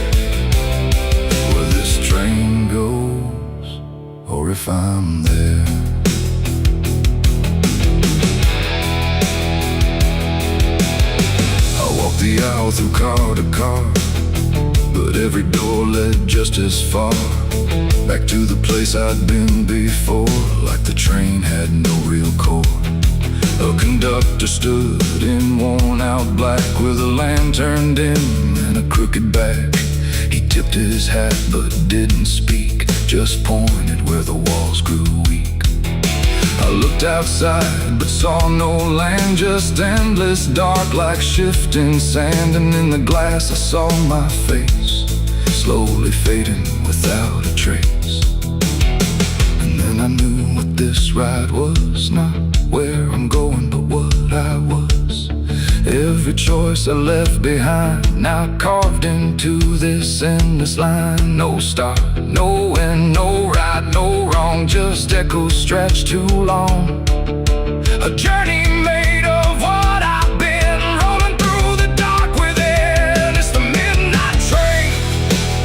where this train goes, or if I'm there. I walked the aisle through car to car, but every door led just as far back to the place I'd been before, like the train had no real core. A conductor stood in worn-out black with a lantern dim and a crooked back. He tipped his hat but didn't speak, just pointed where the walls grew weak. I looked outside but saw no land, just endless dark like shifting sand. And in the glass I saw my face, slowly fading without a trace. And then I knew what this ride was, not where I'm going but what I was. Every choice I left behind, now carved into this endless line. No start, no end, no right, no wrong, just echoes stretched too long. A journey made of what I've been, rolling through the dark within. It's the midnight train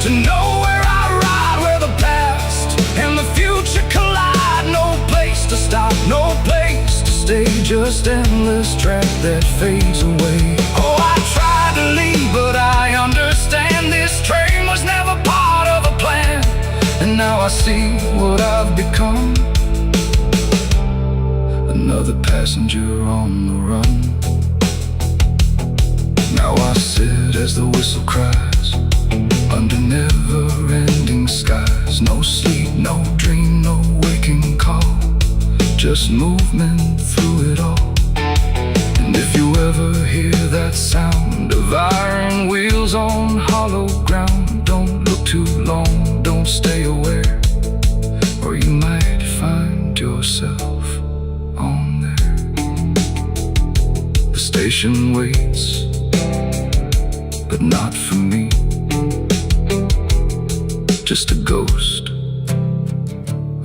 to nowhere. I ride where the past and the future collide. No place to stop, no place to stay, just endless track that fades away. Oh, I tried to leave, but I understand this train was never part of a plan. And now I see what I've become, another passenger on the run. Now I sit as the whistle cries, under never-ending skies. No sleep, no dream, no waking call, just movement through it all. And if you ever hear that sound of iron wheels on hollow ground, don't look too long, don't stay aware, or you might find yourself on there. The station waits, but not for me, just a ghost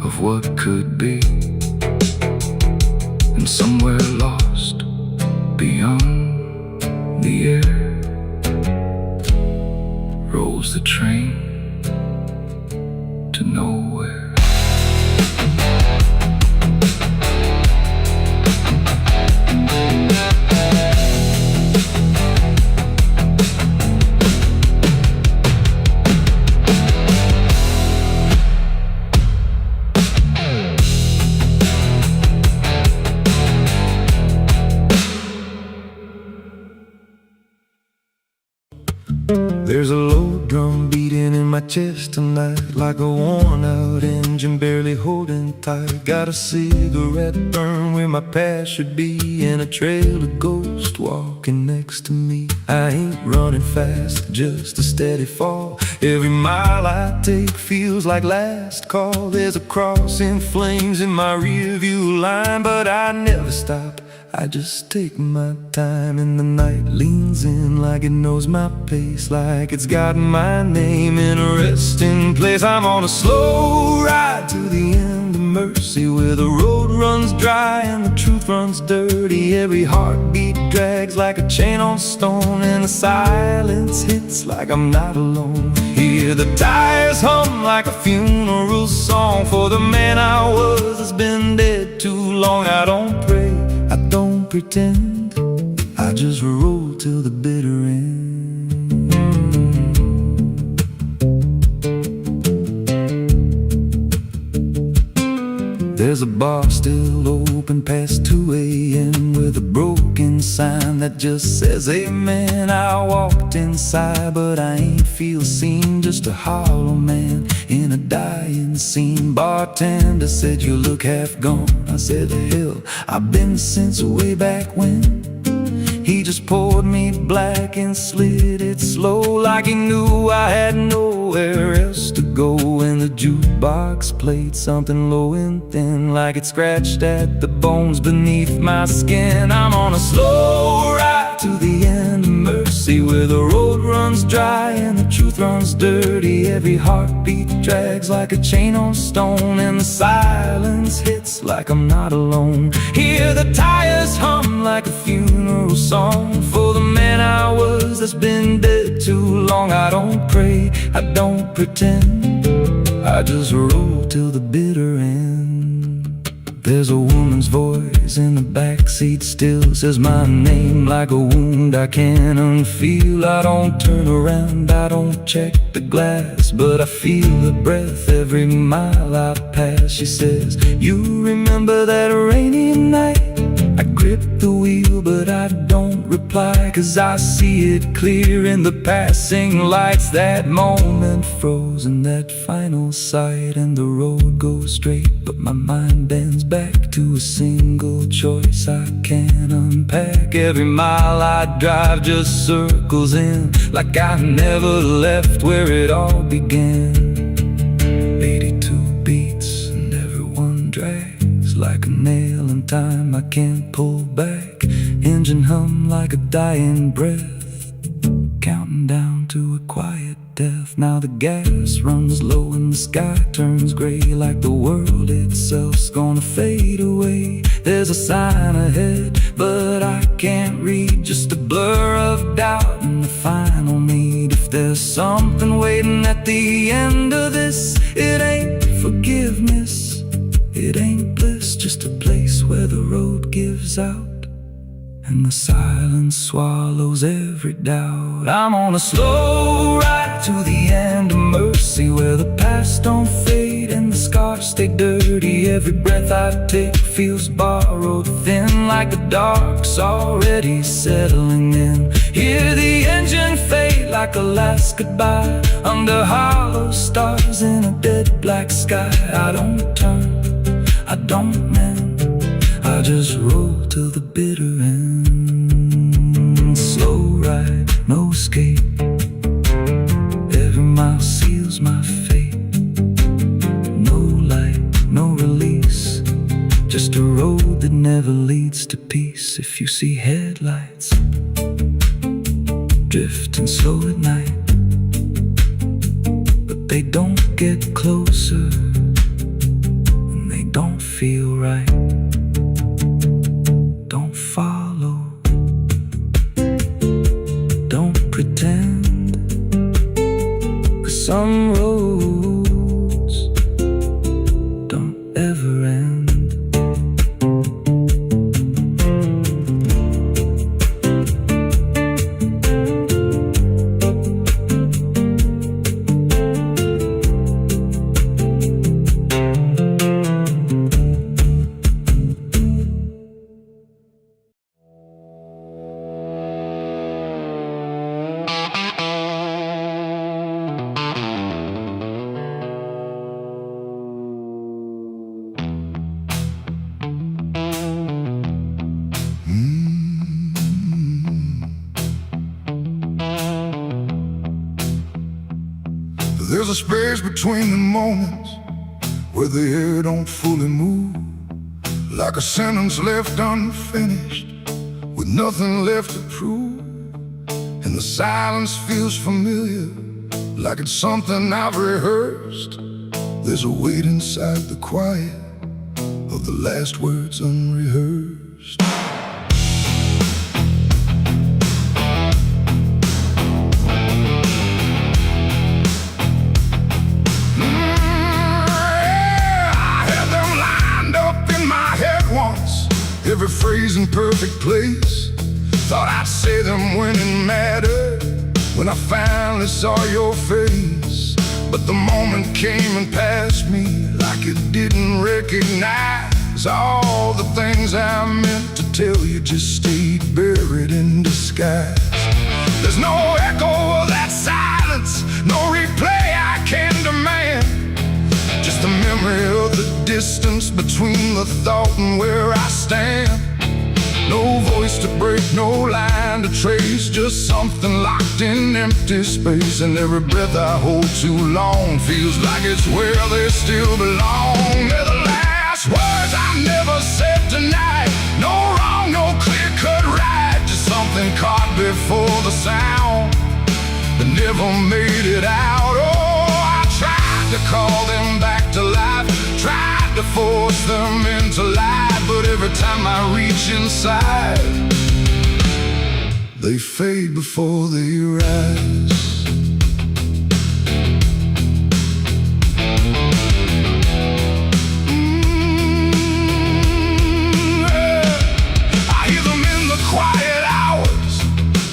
of what could be. And somewhere lost beyond the air rolls the train to nowhere. There's a low drum beating in my chest tonight, like a worn-out engine barely holding tight. Got a cigarette burn where my past should be, and a trail of ghosts walking next to me. I ain't running fast, just a steady fall. Every mile I take feels like last call. There's a cross in flames in my rearview line, but I never stop, I just take my time. And the night leans in like it knows my pace, like it's got my name in a resting place. I'm on a slow ride to the end of mercy, where the road runs dry and the truth runs dirty. Every heartbeat drags like a chain on stone, and the silence hits like I'm not alone. Hear the tires hum like a funeral song for the man I was that's been dead too long. I don't pray, I don't pretend, I just roll till the bitter end. There's a bar still open past 2 a.m. with a broken sign that just says amen. I walked inside but I ain't feel seen, just a hollow man in a dying scene. Bartender said you look half gone. I said hell, I've been since way back when. He just poured me black and slid it slow, like he knew I had nowhere else to go. And the jukebox played something low and thin, like it scratched at the bones beneath my skin. I'm on a slow ride to the end of mercy, where the road runs dry and the truth runs dirty. Every heartbeat drags like a chain on stone, and the silence hits like I'm not alone. Hear the tires hum like a funeral song for the man I was that's been dead too long. I don't pray, I don't pretend, I just roll till the bitter end. There's a woman's voice in the backseat still, says my name like a wound I can't unfeel. I don't turn around, I don't check the glass, but I feel the breath every mile I pass. She says, you remember that rainy night? I grip the wheel but I don't reply, 'cause I see it clear in the passing lights. That moment frozen, that final sight, and the road goes straight but my mind bends back to a single choice I can't unpack. Every mile I drive just circles in, like I never left where it all began. 82 beats and everyone drags like a nail in time I can't pull back. Engine hum like a dying breath, counting down to a quiet death. Now the gas runs low and the sky turns gray, like the world itself's gonna fade away. There's a sign ahead but I can't read, just a blur of doubt and the final need. If there's something waiting at the end of this, it ain't forgiveness, it ain't bliss, just a place where the road gives out and the silence swallows every doubt. I'm on a slow ride to the end of mercy, where the past don't fade and the scars stay dirty. Every breath I take feels borrowed thin, like the dark's already settling in. Hear the engine fade like a last goodbye, under hollow stars in a dead black sky. I don't turn, I don't mend, I just roll till the bitter end. Slow ride, no escape, every mile seals my fate. No light, no release, just a road that never leads to peace. If you see headlights drifting slow at night, but they don't get closer and they don't feel right, don't follow, don't pretend, 'cause some roads don't ever end. There's a space between the moments where the air don't fully move, like a sentence left unfinished with nothing left to prove. And the silence feels familiar, like it's something I've rehearsed. There's a weight inside the quiet of the last words unrehearsed. Every phrase in perfect place, thought I'd say them when it mattered. When I finally saw your face, But the moment came and passed me like it didn't recognize all the things I meant to tell you just stayed buried in disguise. There's no echo of that silence, no replay I can demand. Just the memory of the distance between the thought and where I stand. No voice to break, no line to trace, just something locked in empty space. And every breath I hold too long feels like it's where they still belong. They're the last words I never said tonight. No wrong, no clear-cut right, just something caught before the sound that never made it out. Oh, I tried to call them back to life, tried to force them into life, but every time I reach inside, they fade before they rise. I hear them in the quiet hours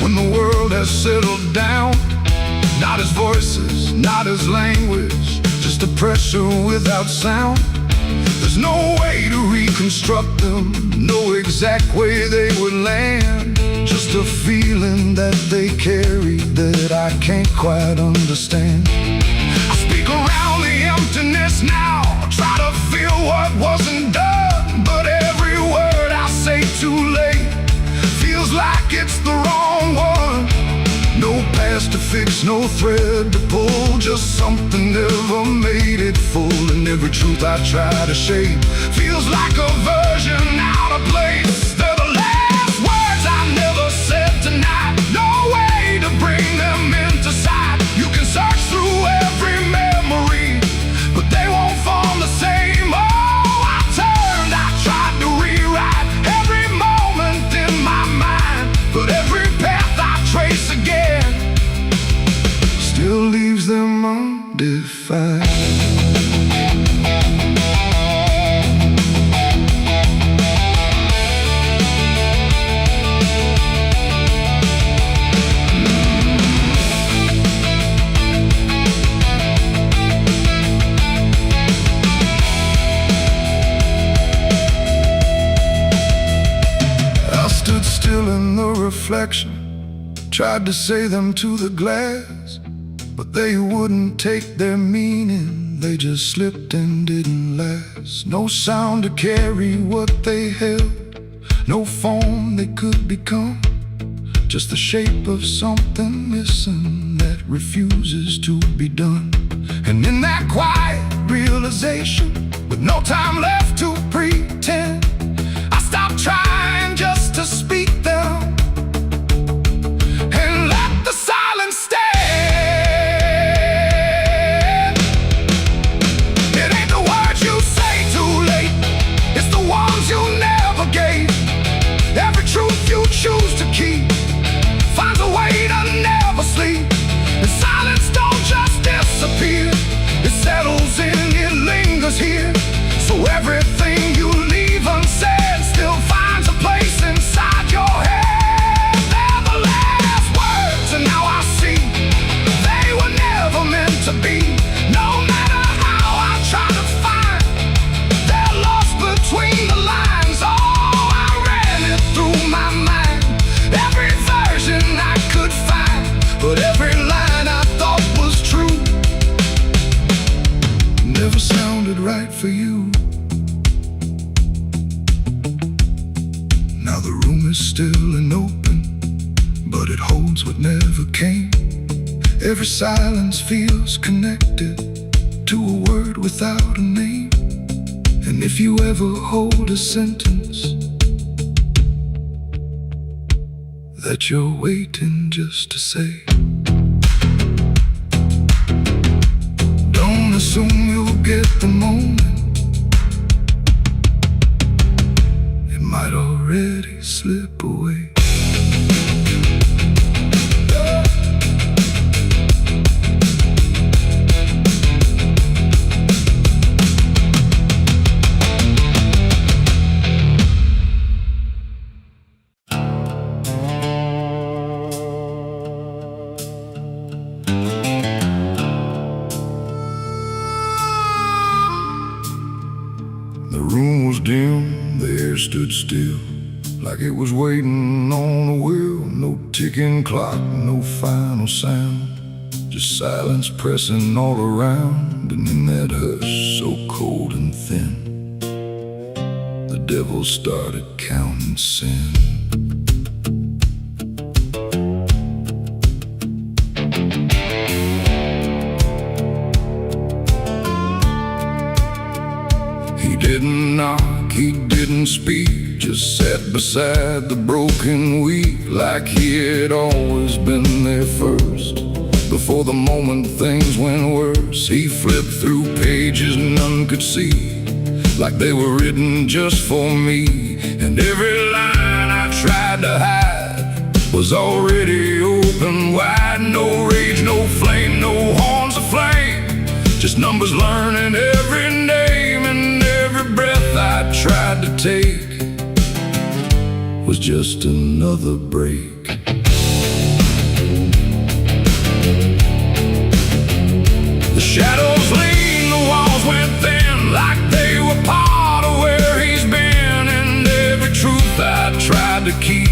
when the world has settled down. Not as voices, not as language, just a pressure without sound. There's no way to reconstruct them, no exact way they would land. Just a feeling that they carry that I can't quite understand. I speak around the emptiness now, try to feel what wasn't done, but every word I say too late feels like it's the wrong one. No past to fix, no thread to pull, just something never made it full. And every truth I try to shape feels like a version out of place. They're the last words I never said tonight, no way to bring them into sight. You can search through every memory, but they won't form the same. Oh, I turned, I tried to rewrite every moment in my mind, but every path I trace again still leaves them undefined. I stood still in the reflection, tried to say them to the glass, but they wouldn't take their meaning, they just slipped and didn't last. No sound to carry what they held, no form they could become, just the shape of something missing that refuses to be done. And in that quiet realization, with no time left to pretend, I stopped trying just to speak them and let the silence stay. Choose to keep finds a way to never sleep. And silence don't just disappear, it settles in, it lingers here. So everything you leave unsaid still finds a place inside your head. They're the last words, and now I see they were never meant to be. No matter how I try to find, they're lost between the lines. Oh, I ran it through my mind, every version I could find, but every line I thought was true never sounded right for you. Now the room is still and open, but it holds what never came. Every silence feels connected to a word without a name. And if you ever hold a sentence that you're waiting just to say, don't assume you'll get the moment, it might already slip away. stood still, like it was waiting on a wheel. No ticking clock, no final sound, just silence pressing all around. And in that hush so cold and thin, the devil started counting sin. He didn't knock, he didn't speak, just sat beside the broken wheat, like he had always been there first. Before the moment things went worse, he flipped through pages none could see, like they were written just for me. And every line I tried to hide was already open wide. No rage, no flame, no horns of flame, just numbers learning every name. And every breath I tried to take was just another break. The shadows lean, the walls went thin, like they were part of where he's been. And every truth I tried to keep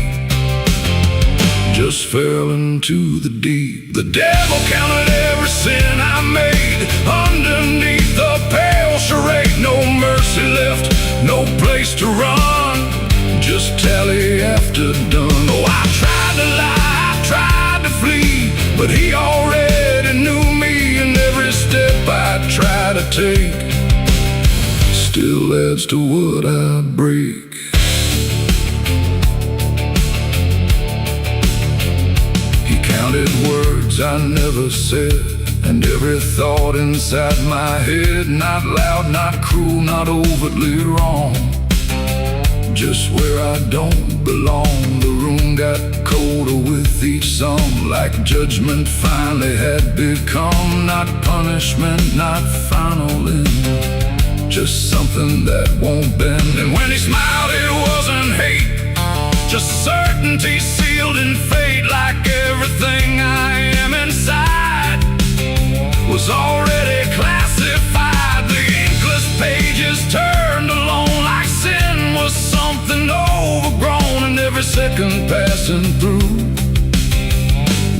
just fell into the deep. The devil counted every sin I made underneath the pale charade. No mercy left, no place to run, just tally after done. Oh, I tried to lie, I tried to flee, but he already knew me. And every step I try to take still adds to what I break. He counted words I never said, and every thought inside my head, not loud, not cruel, not overtly wrong, just where I don't belong. The room got colder with each song, like judgment finally had become not punishment, not final end, just something that won't bend. And when he smiled it wasn't hate, just certainty sealed in fate, like everything I am inside was already classified. The inkless pages turned alone, like sin was something overgrown. And every second passing through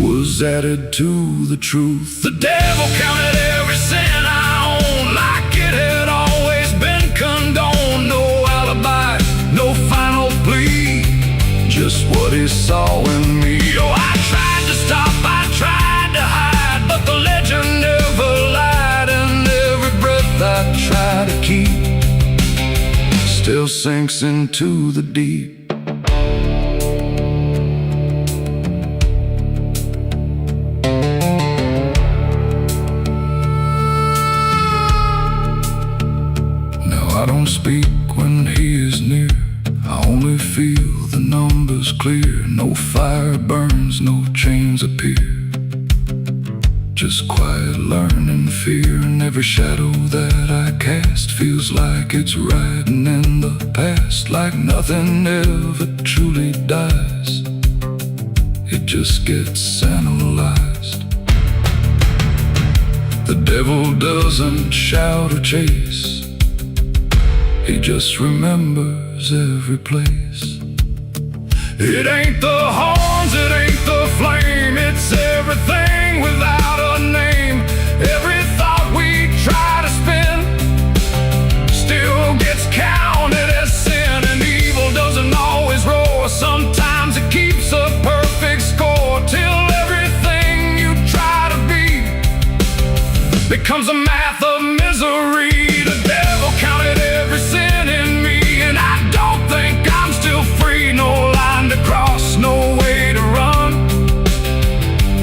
was added to the truth. The devil counted every sin I own, like it had always been condoned. No alibi, no final plea, just what he saw in me. Oh, I tried to stop, I tried to hide, but the legend never lied. And every breath I try to keep still sinks into the deep. Now I don't speak when he is near, I only feel the numbers clear. No fire burns, no chains appear, just quiet learning fear. And every shadow that I cast feels like it's riding in the past, like nothing ever truly dies, it just gets analyzed. The devil doesn't shout or chase, he just remembers every place. It ain't the horns, it ain't the flame, it's everything without a name. Every thought we try to spin still gets counted as sin. And evil doesn't always roar, sometimes it keeps a perfect score, till everything you try to be becomes a math of misery. The devil counted every sin in me, and I don't think I'm still free. No line to cross, no way to run,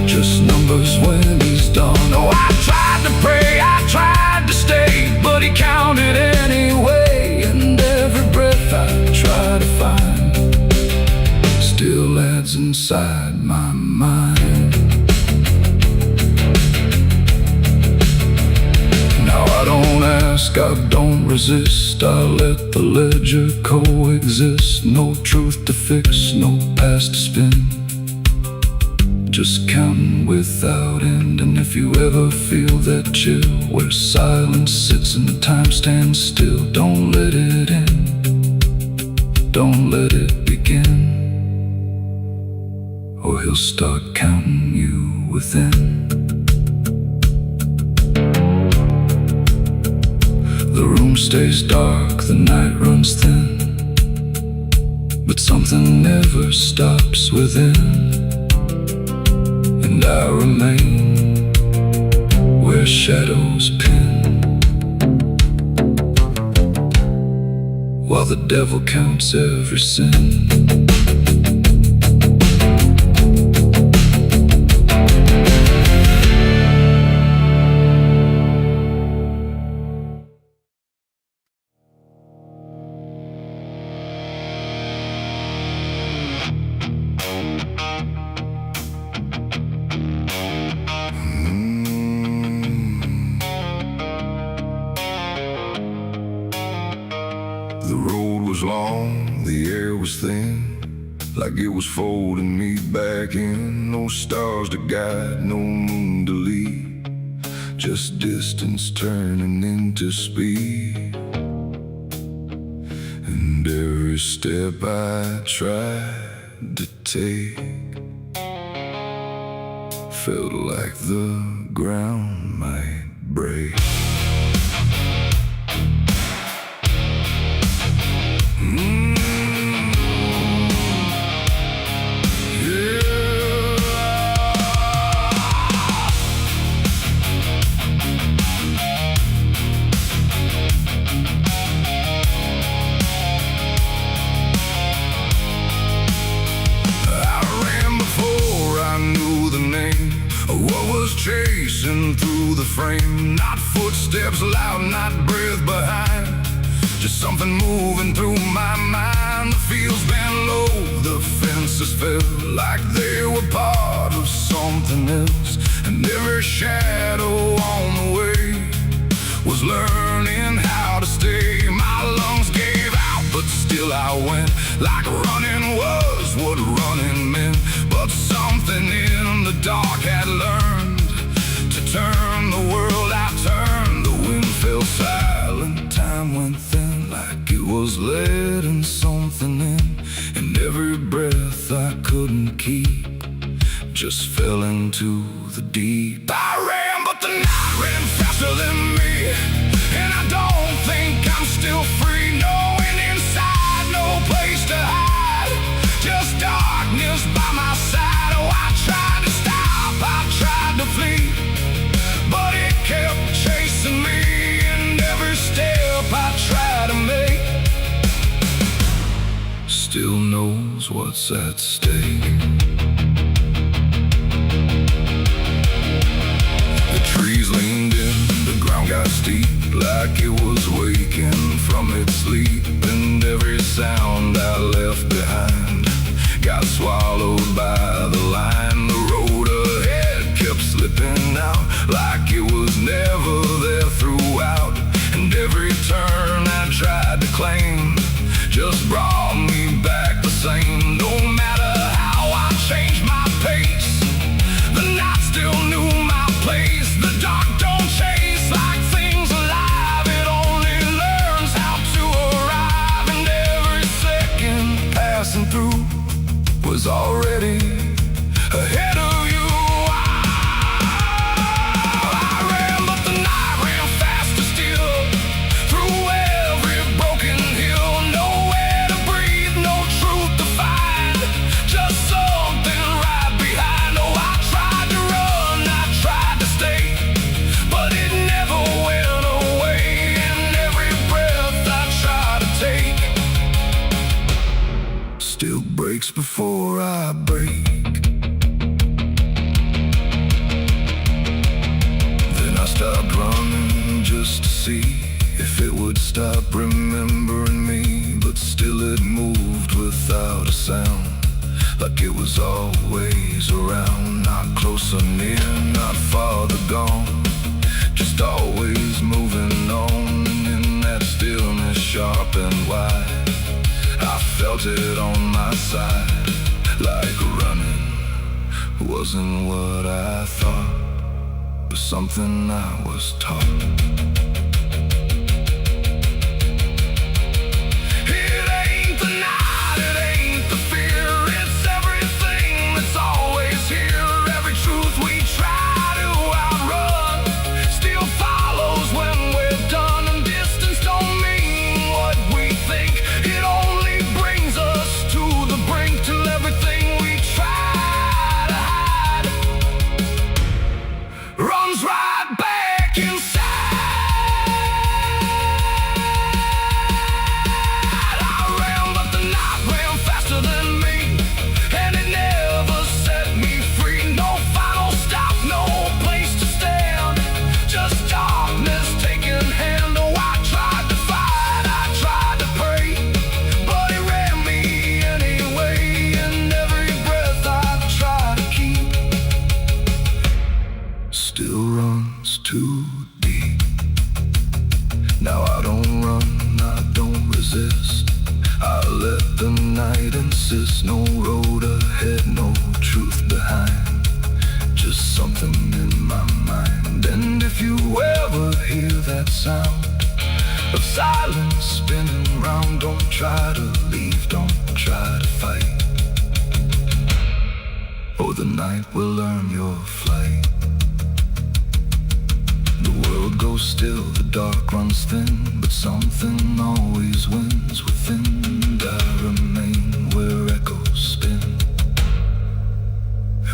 just numbers when he's done. Oh, I tried to pray, I tried to stay, but he counted anyway. And every breath I try to find still adds inside my mind. Now I don't ask, I don't resist, I let the ledger coexist. No truth to fix, no past to spin, just counting without end. And if you ever feel that chill where silence sits and time stands still, don't let it in. don't let it begin, or he'll start counting you within. The room stays dark, the night runs thin, but something never stops within. And I remain where shadows pin, while the devil counts every sin. The road was long, the air was thin, like it was folding me back in. No stars to guide, no moon to lead, just distance turning into speed. And every step I tried to take felt like the ground might break. Chasing through the frame, not footsteps loud, not breath behind, just something moving through my mind. The fields bent low, the fences felt like they were part of something else, and every shadow on the way was learning how to stay. My lungs gave out, but still I went, like running was what running meant. But something in the dark had learned to turn the world. I turned, the wind fell silent, time went thin, like it was letting something in. And every breath I couldn't keep just fell into the deep. I ran, but the night ran faster than me, and I don't think I'm still free. Knowing inside, no place to hide, just darkness by my side. Oh, I tried to stop, I tried to flee, but it kept chasing me. And every step I try to make still knows what's at stake. The trees leaned in, the ground got steep, like it was waking from its sleep. And every sound I left behind got swallowed by the line. The road ahead kept slipping out, like it was never there throughout. And every turn I tried to claim just brought me back the same. No matter how I changed my pace, the night still knew my place. The dark don't chase like things alive, it only learns how to arrive. And every second passing through was already ahead of you. I ran, but the night ran faster still, through every broken hill. Nowhere to breathe, no truth to find, just something right behind. Oh, I tried to run, I tried to stay, but it never went away. And every breath I try to take still breaks before I break. Then I stopped running just to see if it would stop remembering me. But still it moved without a sound, like it was always around. Not close or near, not farther gone, just always moving on. And in that stillness sharp and wide, I felt it on my side, like running wasn't what I thought, but something I was taught. It ain't the night try to leave, don't try to fight. Oh, the night will learn your flight. The world goes still, the dark runs thin, but something always wins within. And I remain where echoes spin,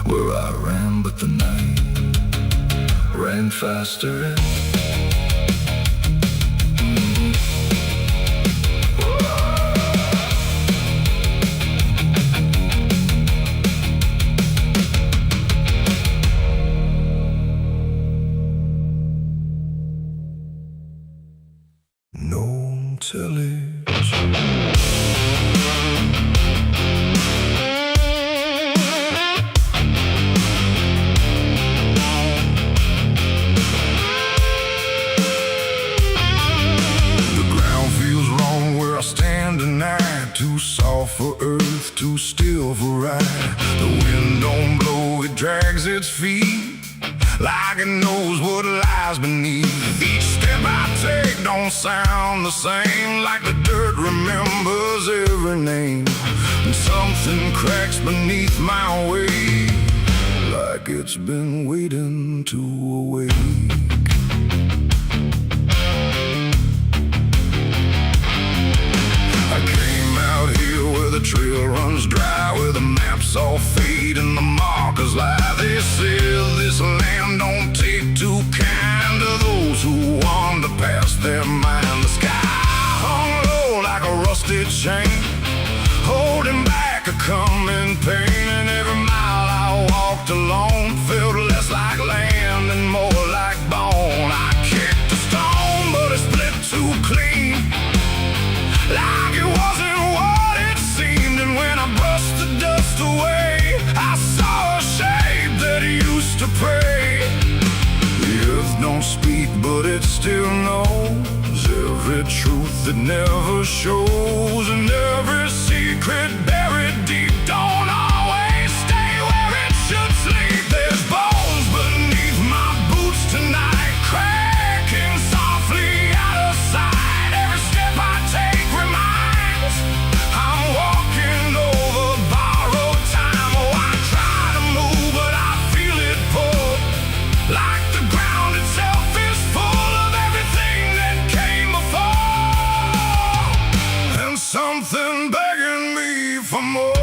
where I ran, but the night ran faster and no television. Too soft for earth, too still for ride. The wind don't blow, it drags its feet like it knows what lies beneath. Each step I take don't sound the same, like the dirt remembers every name. And something cracks beneath my weight, like it's been waiting to awake. The trail runs dry, where the maps all fade and the markers lie. They said this land don't take too kind to those who wander past their mind. The sky hung low like a rusty chain, holding back a coming pain. And every mile I walked alone felt less like land and more like bone. I kicked a stone, but it split too clean, like it wasn't when I brushed the dust away. I saw a shape that used to pray. The earth don't speak, but it still knows every truth that never shows, and every secret buried deep don't always stay where it should sleep. There's bones beneath my boots tonight, cracking softly out of sight. Every step I take reminds I'm walking over borrowed time. Oh, I try to move, but I feel it pull, like the ground itself is full of everything that came before, and something begging me for more.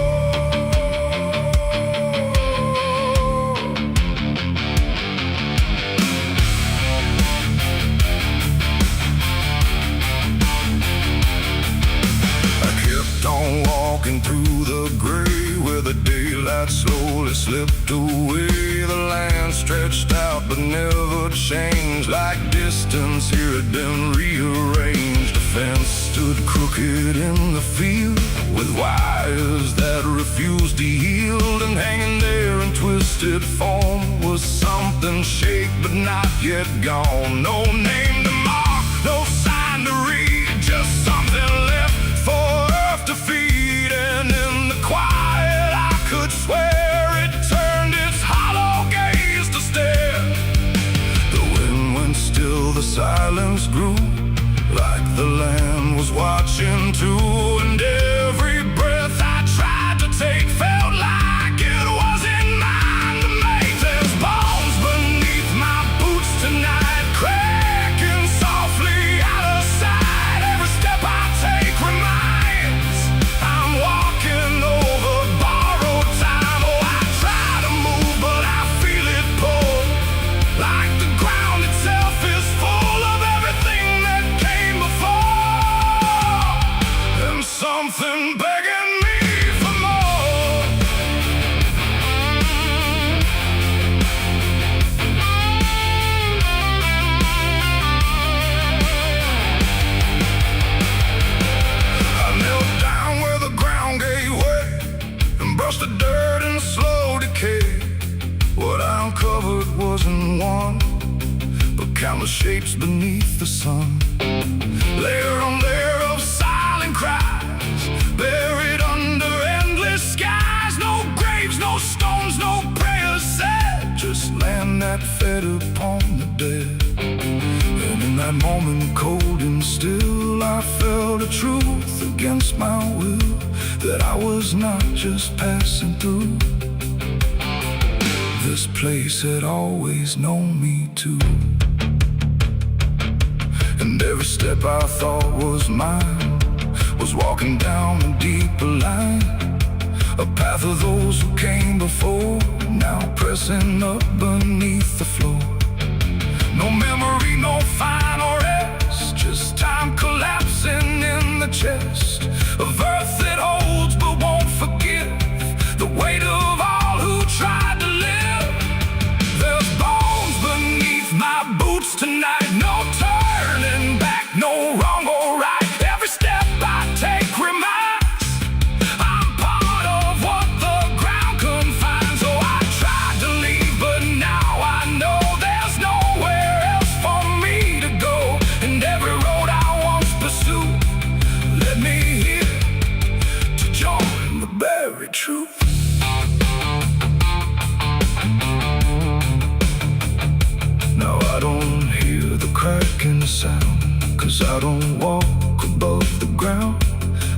On walking through the gray, where the daylight slowly slipped away. The land stretched out but never changed, like distance here had been rearranged. A fence stood crooked in the field, with wires that refused to yield. And hanging there in twisted form was something shake but not yet gone. No name to mark, no sign to read, just something left for to feed. And in the quiet I could swear it turned its hollow gaze to stare. The wind went still, the silence grew, like the land was watching too. And every breath I tried to take felt like it wasn't mine to make. There's bones beneath my boots tonight, cracking softly out of sight. Every step I take reminds I'm walking over borrowed time. Oh, I try to move, but I feel it pull, like the ground itself is full of everything that came before, and something begging me for more. I knelt down where the ground gave way and brushed the dirt in slow decay. What I uncovered wasn't one, but countless shapes beneath the sun. Layer on layer of silent cries, buried under endless skies. No graves, no stones, no prayers said, just land that fed upon the dead. And in that moment, cold and still, I felt the truth again. against my will, that I was not just passing through. This place had always known me too. And every step I thought was mine was walking down a deeper line, a path of those who came before, now pressing up beneath the floor. No memory, no final rest, just time collapsing in the chest of earth that holds but won't forgive the weight of all who tried to live. There's bones beneath my boots tonight, no turning back, no wrong or right. Every step I take reminds I'm part of what the ground confines. So I tried to leave, but now I know there's nowhere else for me to go. And every road I once pursued led me here to join the buried truth. Now I don't hear the cracking sound, 'cause I don't walk above the ground.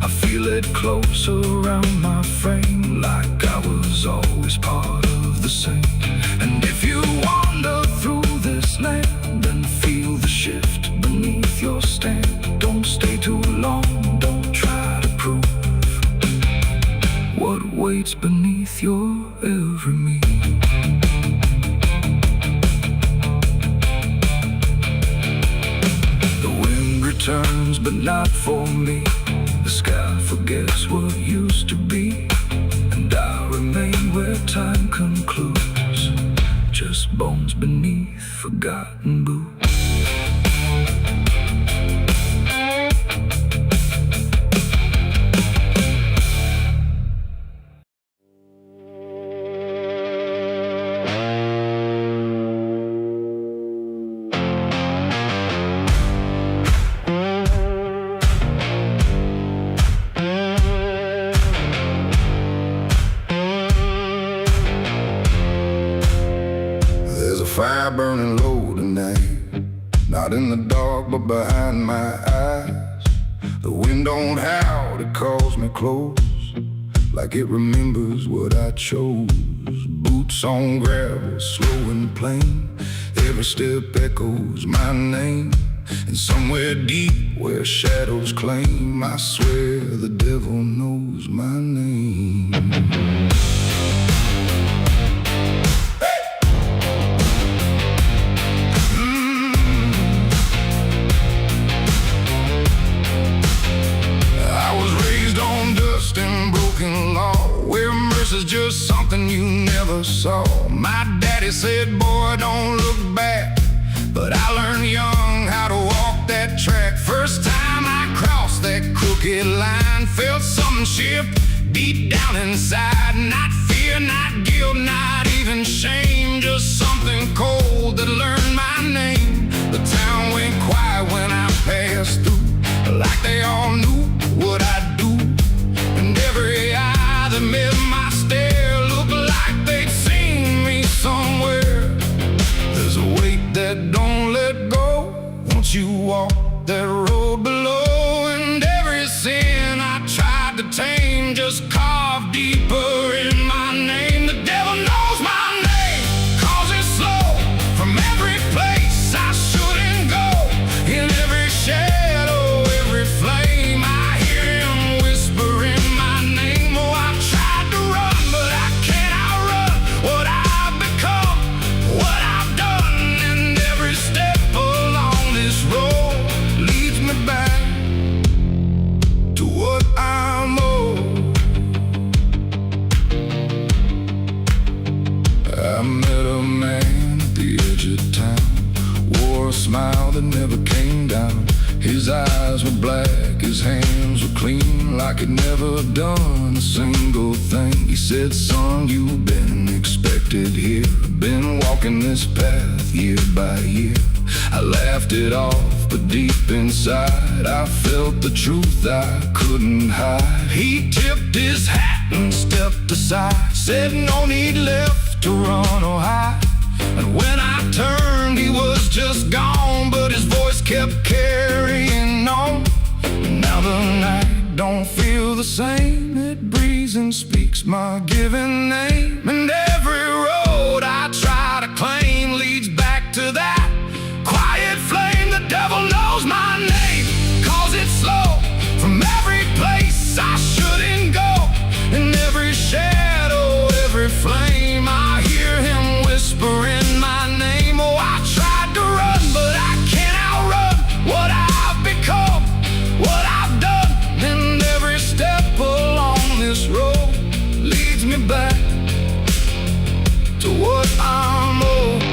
I feel it close around my frame, like I was always part of the same. And if you wander through this land and feel the shift beneath your stand, don't stay too long, don't try to prove what waits beneath your every move. Turns, but not for me. The sky forgets what used to be, and I remain where time concludes, just bones beneath forgotten boots. Fire burning low tonight, not in the dark but behind my eyes. The wind don't howl, it calls me close, like it remembers what I chose. Boots on gravel, slow and plain, every step echoes my name. And somewhere deep where shadows claim, I swear the devil knows my name. Is just something you never saw. My daddy said, boy, don't look back, but I learned young how to walk that track. First time I crossed that crooked line, felt something shift deep down inside. Not fear, not guilt, not even shame, just something cold that learned my name. The town went quiet when I passed through, like they all knew what I'd do. And every eye that met my stare looked like they'd seen me somewhere. There's a weight that don't let go once you walk that road below. And every sin I tried to tame just carved deeper in my name. The devil knows my name, 'cause it's slow from every place I shouldn't go. In every shadow, every flame, I hear him whispering my name. Oh, I've tried to run, but I can't outrun what I've become, what I've done. And every step along this road leads me back to what I'm owed. I met a man at the edge of town, wore a smile that never came down. His eyes were black, his hands were clean, like he'd never done a single thing. He said, son, you've been expected here, been walking this path year by year. I laughed it off, but deep inside I felt the truth I couldn't hide. He tipped his hat and stepped aside, said no need left to run or hide. And when I turned, he was just gone, but his voice kept carrying on. Now the night don't feel the same. It breathes and speaks my given name. And every road I try to claim leads back to that quiet flame. The devil knows my name, calls it slow from every place I shouldn't go. In every shadow, every flame, I hear him whispering my name. Oh, I tried to run, but I can't outrun what I've become, what I've done. And every step along this road leads me back to what I'm owed.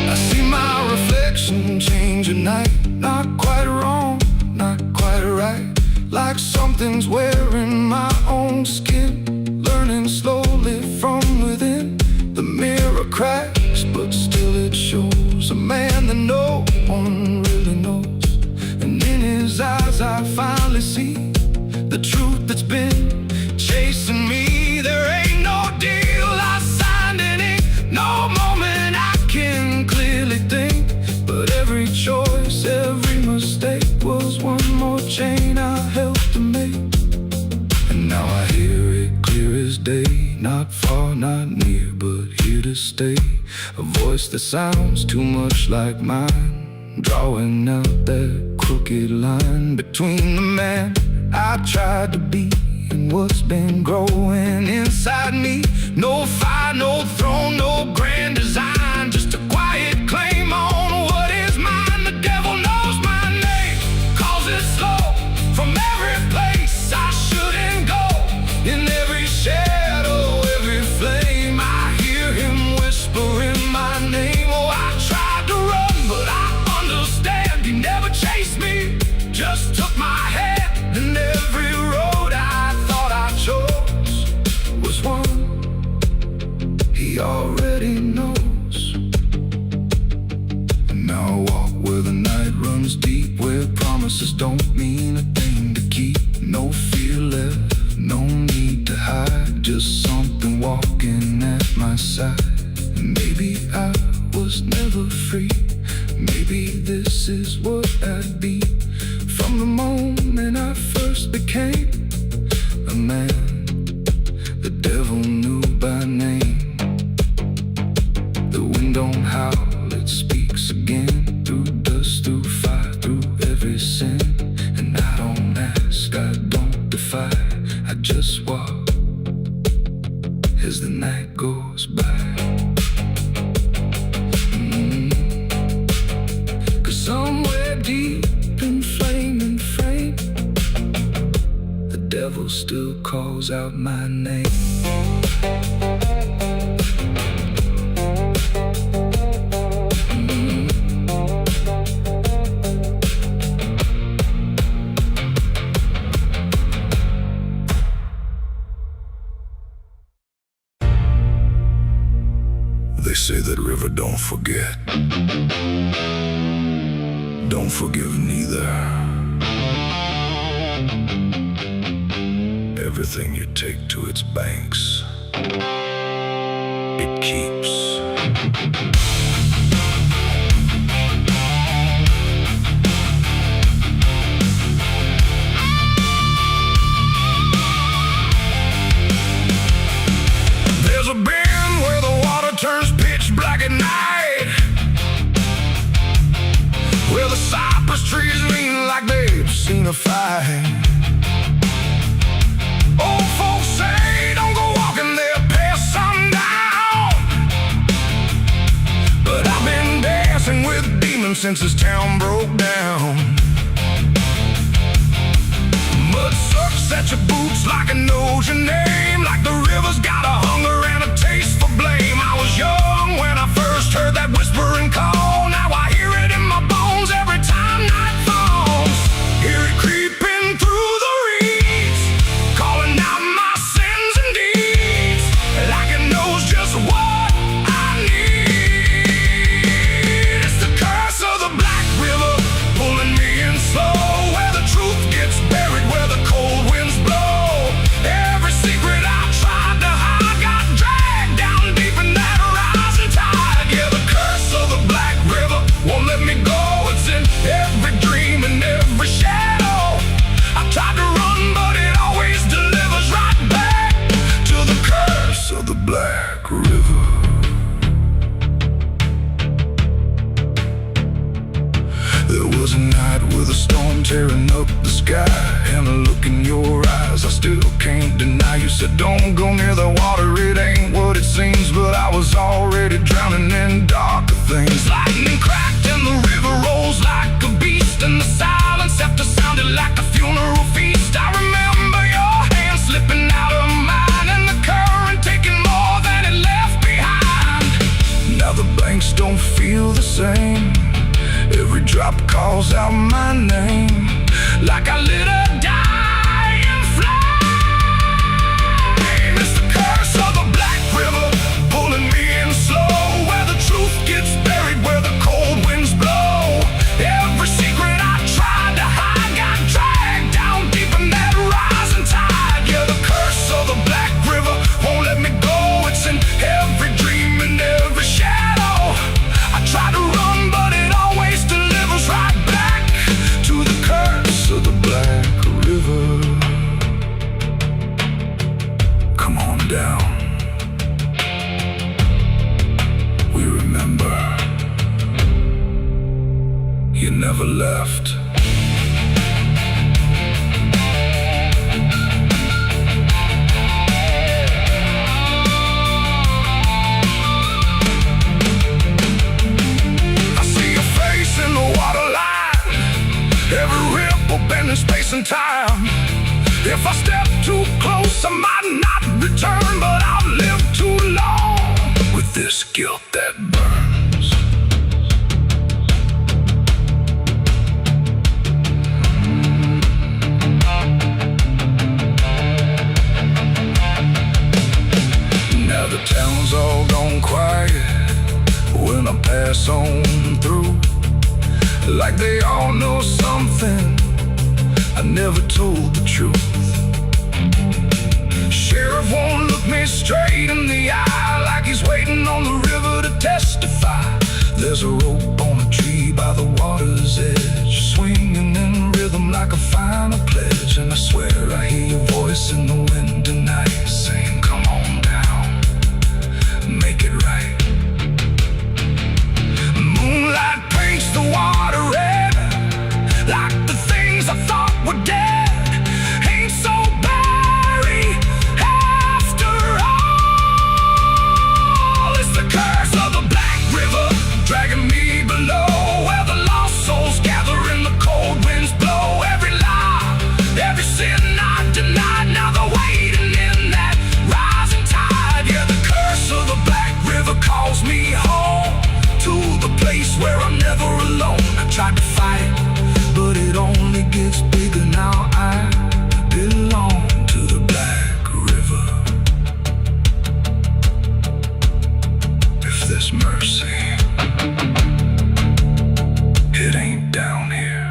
I see my reflection change at night, not quite wrong, not quite right. Like something's wearing my own skin, learning slowly from within. The mirror cracks, but still it shows a man that no one really knows. And in his eyes I finally see the truth that's been chasing me. There ain't no deal I signed in ink, no moment I can clearly think. But every choice, every mistake was one more chain I helped to make. And now I hear it clear as day, not far, not near, but here to stay. A voice that sounds too much like mine, drawing out that crooked line between the man I tried to be and what's been growing inside me. No fire, no throne, no grand design, just a quiet claim on what is mine. The devil knows my name, calls it slow from every place I shouldn't go. In every shadow, every flame, I hear him whispering my name. Oh, I tried to run, but I understand he never chased me, just took my hand. And every road I thought I chose was one he already knows. And now I walk where the night runs deep, where promises don't mean a thing to keep. No fear left, no need to hide, just something walking at my side. And maybe I was never free, maybe this is what I'd be. From the moment I first became a man, the devil knew by name. The wind don't howl, it speaks again, through dust, through fire, through every sin. And I don't ask, I don't defy, I just walk as the night goes by. Cause somewhere deep in flame and frame, the devil still calls out my name. They say that river don't forget, don't forgive neither. Everything you take to its banks, it keeps. There's a bend where the water turns pitch black at night, where the cypress trees lean like they've seen a fight. Old folks say don't go walking there past sundown, but I've been dancing with demons since this town broke down. Mud sucks at your boots like it knows your name, like the river's got a hunger and a taste for blame. I was young when I first heard that whispering call, now I hear it in my bones every time night falls. Hear it creeping through the reeds, calling out my sins and deeds, like it knows just what I need. It's the curse of the Black River, pulling me in slow, where the truth gets buried, where the cold winds blow. Every secret I tried to hide got dragged down deep in that rise. tearing up the sky, and a look in your eyes I still can't deny. You said don't go near the water, it ain't what it seems, but I was already drowning in darker things. Lightning cracked and the river rolls like a beast, and the silence after sounded like a funeral feast. I remember your hand slipping out of mine, and the current taking more than it left behind. Now the blanks don't feel the same. Every drop calls out my name, like I lit a dying flame. It's the curse of the Black River, pulling me in slow, where the truth gets buried, where the cold winds blow. Every secret I tried to hide got dragged down deep in that rising tide. Yeah, the curse of the Black River won't let me go. It's in every dream and every shadow. I try to run, but it always delivers right back to the curse of the Black River. Come on down. We remember. You never left. Every ripple bending space and time. If I step too close, I might not return, but I've lived too long with this guilt that burns. Now the town's all gone quiet when I pass on through, like they all know something I never told the truth. Sheriff won't look me straight in the eye, like he's waiting on the river to testify. There's a rope on a tree by the water's edge, swinging in rhythm like a final pledge. And I swear I hear your voice in the wind tonight, saying come on down, make it right. Moonlight paints the water red, like the things I thought were dead ain't so buried after all. It's the curse of the Black River dragging me below, where the lost souls gather and the cold winds blow. Every lie, every sin I denied, now they're waiting in that rising tide. Yeah, the curse of the Black River calls me home, to the place where I'm never alone. I tried to fight, but it only gets bigger now. I belong to the Black River. If there's mercy, it ain't down here.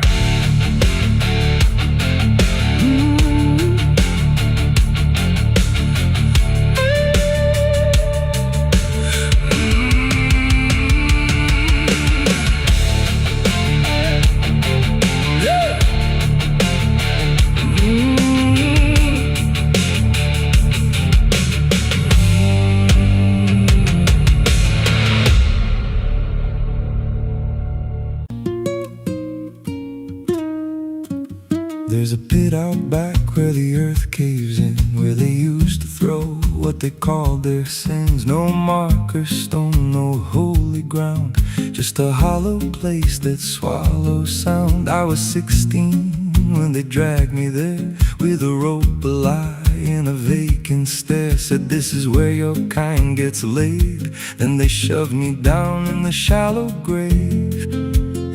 There's a pit out back where the earth caves in, where they used to throw what they called their sins. No marker stone, no holy ground, just a hollow place that swallows sound. I was 16 when they dragged me there, with a rope, a lie, and a vacant stare. Said this is where your kind gets laid. Then they shoved me down in the shallow grave,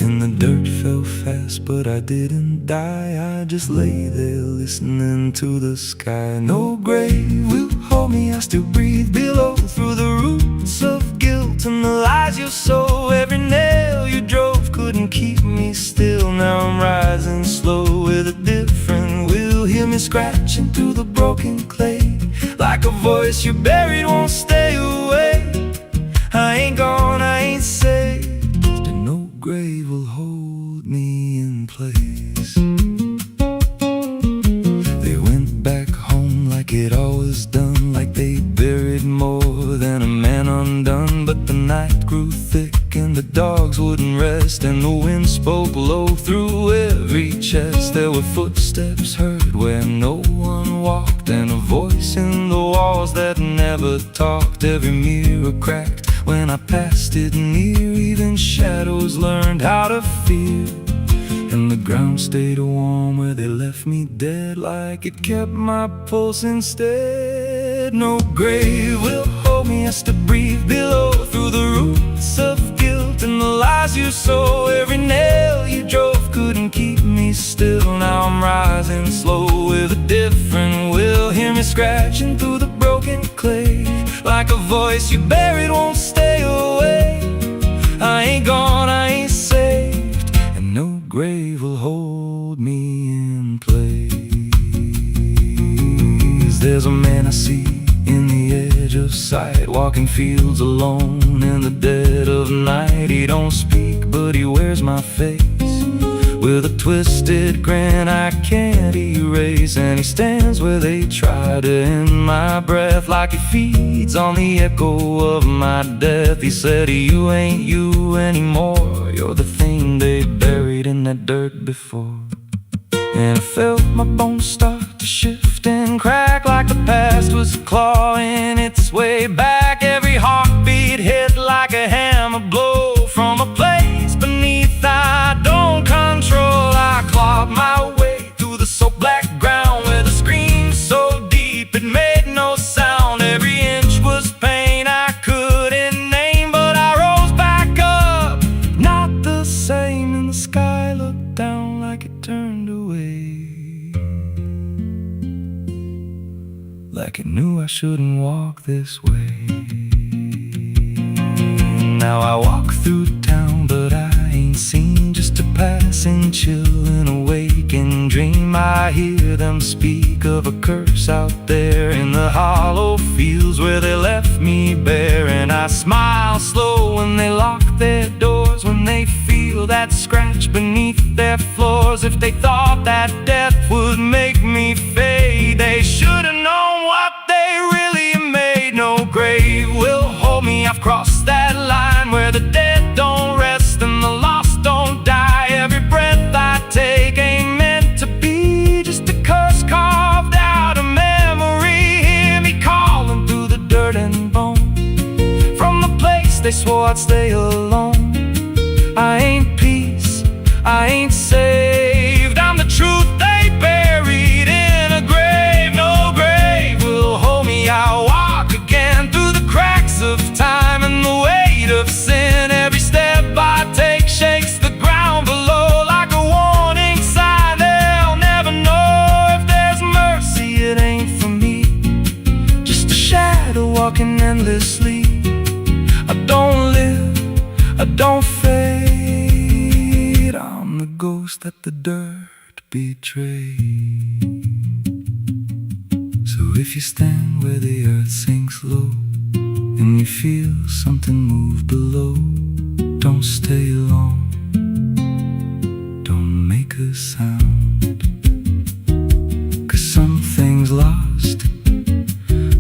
and the dirt fell fast, but I didn't die. I just lay there listening to the sky. No grave will hold me, I still breathe below, through the roots of guilt and the lies you sow. Every nail you drove couldn't keep me still. Now I'm rising slow with a different will. Hear me scratching through the broken clay, like a voice you buried won't stay away. I ain't gone, I ain't saved, and no grave will hold me in place. They went back home like it always done, like they buried more than a man undone. But the night grew thick and the dogs wouldn't rest, and the wind spoke low through every chest. blood talked, every mirror cracked when I passed it near. Even shadows learned how to fear, and the ground stayed warm where they left me dead, like it kept my pulse instead. No grave will hold me as to breathe below, through the roots of guilt and the lies you sow. Every nail you drove couldn't keep me still. Now I'm rising slow with a different will. Hear me scratching through the broken clay, like a voice you buried won't stay away. I ain't gone, I ain't saved, and no grave will hold me in place. There's a man I see in the edge of sight, walking fields alone in the dead of night. He don't speak, but he wears my face with a twisted grin I can't erase. And he stands where they try to end my breath, like he feeds on the echo of my death. He said, you ain't you anymore, you're the thing they buried in that dirt before. And I felt my bones start to shift and crack, like the past was clawing its way back. Every heartbeat hit like a hammer blow from a place beneath I don't control. I clawed my way through the soap black ground, where the scream so deep it made no sound. Every inch was pain I couldn't name, but I rose back up, not the same. And the sky looked down like it turned away, like it knew I shouldn't walk this way. Now I walk through town, but I ain't seen, just a passing chill and a waking dream. I hear them speak of a curse out there in the hollow fields where they left me bare. And I smile slow when they lock their doors, when they feel that scratch beneath their floors. If they thought that death would make me fade, they should've known what they really made. No grave will hold me, I've crossed that line where the dead don't rest and the lost don't die. Every breath I take ain't meant to be, just a curse carved out of memory. Hear me calling through the dirt and bone, from the place they swore I'd stay alone. I ain't peace, I ain't saved, I'm the truth they buried in a grave. No grave will hold me, I'll walk again through the cracks of time and the weight of sin. Every step I take shakes the ground below, like a warning sign. They'll never know if there's mercy, it ain't for me, just a shadow walking endlessly. I don't live, I don't fade, I'm the ghost that the dirt betrayed. So if you stand where the earth sinks low and you feel something move below, don't stay long, don't make a sound, 'cause something's lost,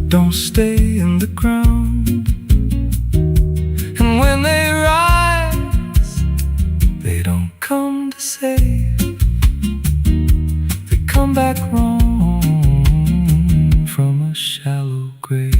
don't stay in the ground. And when they rise, they don't come to save, they come back wrong from a shallow grave.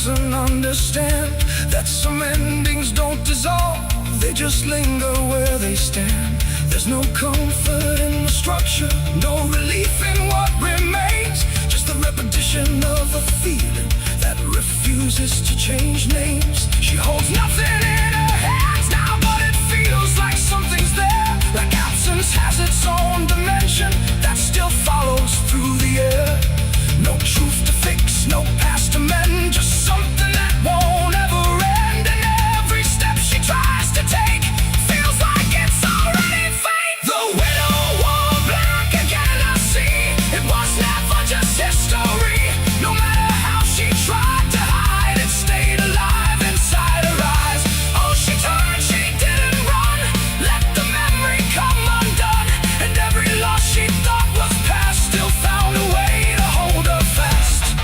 doesn't understand that some endings don't dissolve, they just linger where they stand. There's no comfort in the structure, no relief in what remains, just the repetition of a feeling that refuses to change names. She holds nothing in her hands now, but it feels like something's there, like absence has its own dimension that still follows through the air. No truth to fix, no past to mend, just something that won't ever end. And every step she tries to take feels like it's already fate. The widow wore black again, I see. It was never just history. No matter how she tried to hide, it stayed alive inside her eyes. Oh, she turned, she didn't run, let the memory come undone. And every loss she thought was past still found a way to hold her fast.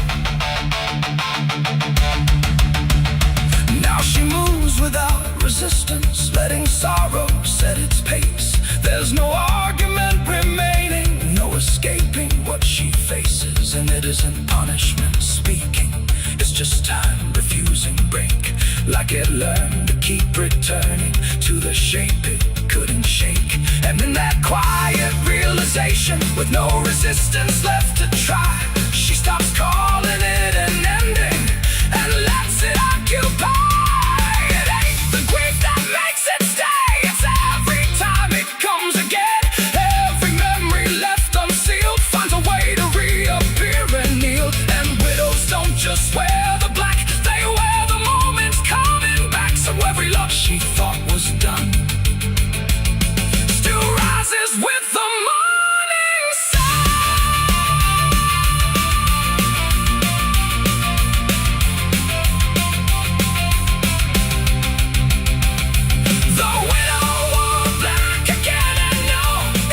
Now she moves without resistance, letting sorrow set its pace. There's no argument remaining, no escaping what she faces. And it isn't punishment speaking, it's just time refusing break. Like it learned to keep returning to the shape it couldn't shake. And in that quiet realization, with no resistance left to try, she stops calling it an ending and lets it occupy. It ain't the grief that makes it stay, it's every time it comes again. Every memory left unsealed finds a way to reappear and kneel. And widows don't just wear the black, they wear the moments coming back. So every loss she thought was done still rises with the morning sun. The widow wore black again, and no,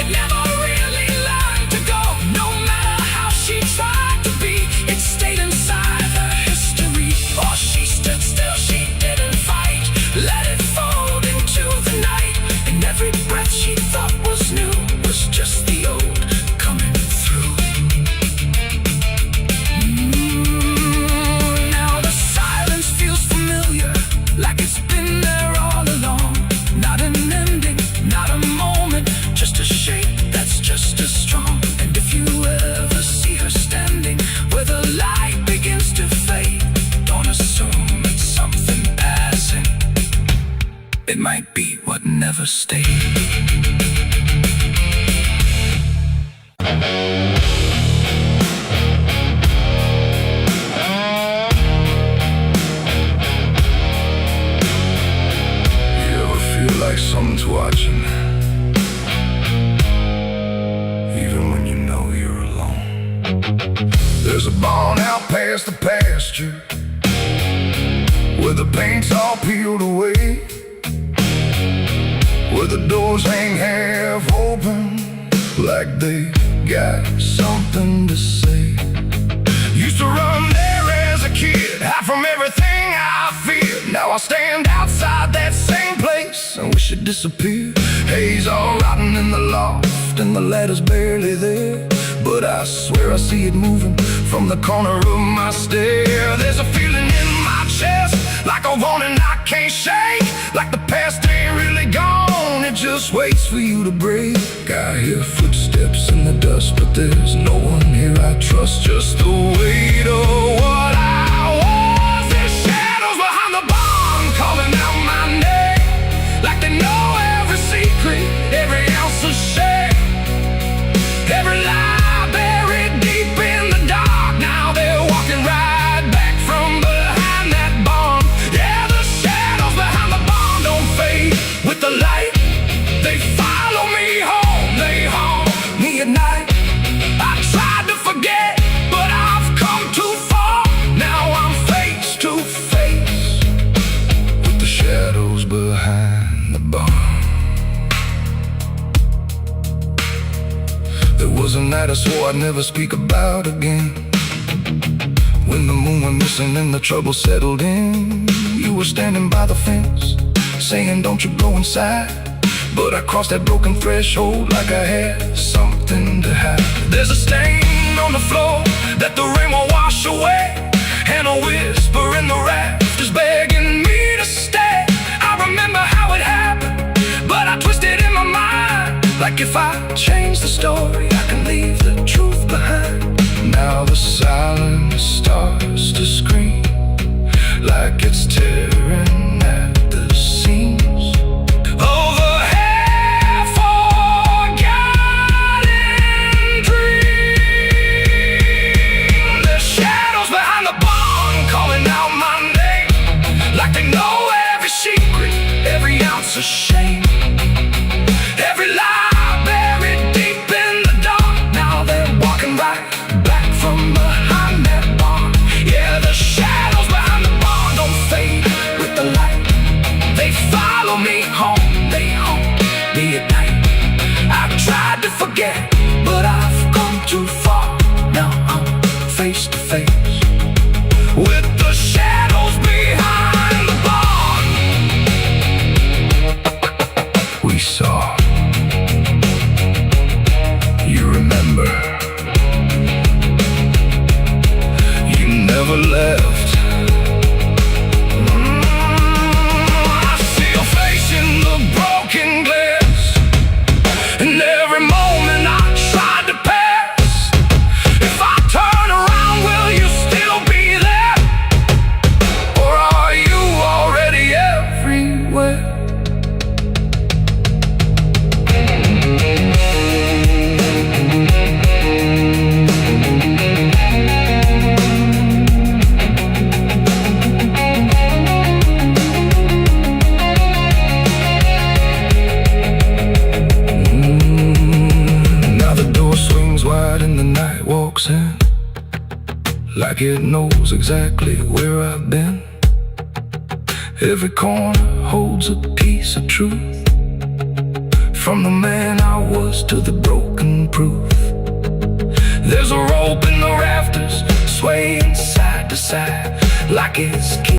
it never really learned to go. No matter how she tried to be, it stayed inside her history. Or she stood still, she didn't fight, let it fold into the night. And every breath she thought was new was just the old coming through. Now the silence feels familiar, like it's been there all along. Not an ending, not a moment, just a shape that's just as strong. And if you ever see her standing where the light begins to fade, don't assume it's something passing, it might be what never stayed. You ever feel like someone's watching, even when you know you're alone? There's a barn out past the pasture, where the paint's all peeled away, where the doors hang half open, like they got something to say. Used to run there as a kid, hide from everything I feared. Now I stand outside that same place and wish it disappeared. Haze all rotten in the loft and the ladder's barely there, but I swear I see it moving from the corner of my stair. There's a feeling in my chest, like a warning I can't shake, like the past ain't really gone, it just waits for you to break. I hear footsteps in the dust, but there's no one here I trust, just the weight of what I was. There's shadows behind the barn calling out my name, like they know every secret, every ounce of shame, every lie buried deep in the dark. Now they're walking right back from behind that barn. Yeah, the shadows behind the barn don't fade with the light, they follow me home, they haunt me at night. I tried to forget, but I've come too far. Now I'm face to face with the shadows behind the barn. There was a night I swore I'd never speak about again, when the moon went missing and the trouble settled in. You were standing by the fence, saying don't you go inside, but I crossed that broken threshold like I had something to hide. There's a stain on the floor that the rain won't wash away, and a whisper in the rafters begging me to stay. I remember how it happened, but I twisted in my mind, like if I change the story, I can leave the truth behind. Now the silence starts to scream, like it's tearing at the seams of a half-forgotten dream. The shadows behind the barn calling out my name, like they know every secret, every ounce of shame, every lie buried deep in the dark. Now they're walking right back from behind that barn. Yeah, the shadows behind the barn don't fade with the light. They follow me home, they haunt me at night. I've tried to forget, but I've come too far. Now I'm face to face with the shadows behind the barn. We saw. You remember. You never left. I see your face in the broken glass, and every moment I tried to pass. If I turn around, will you still be there? Or are you already everywhere? Now the door swings wide and the night walks in, like it knows exactly where I've been. Every corner holds a piece of truth, from the man I was to the broken proof. There's a rope in the rafters, swaying side to side, like it's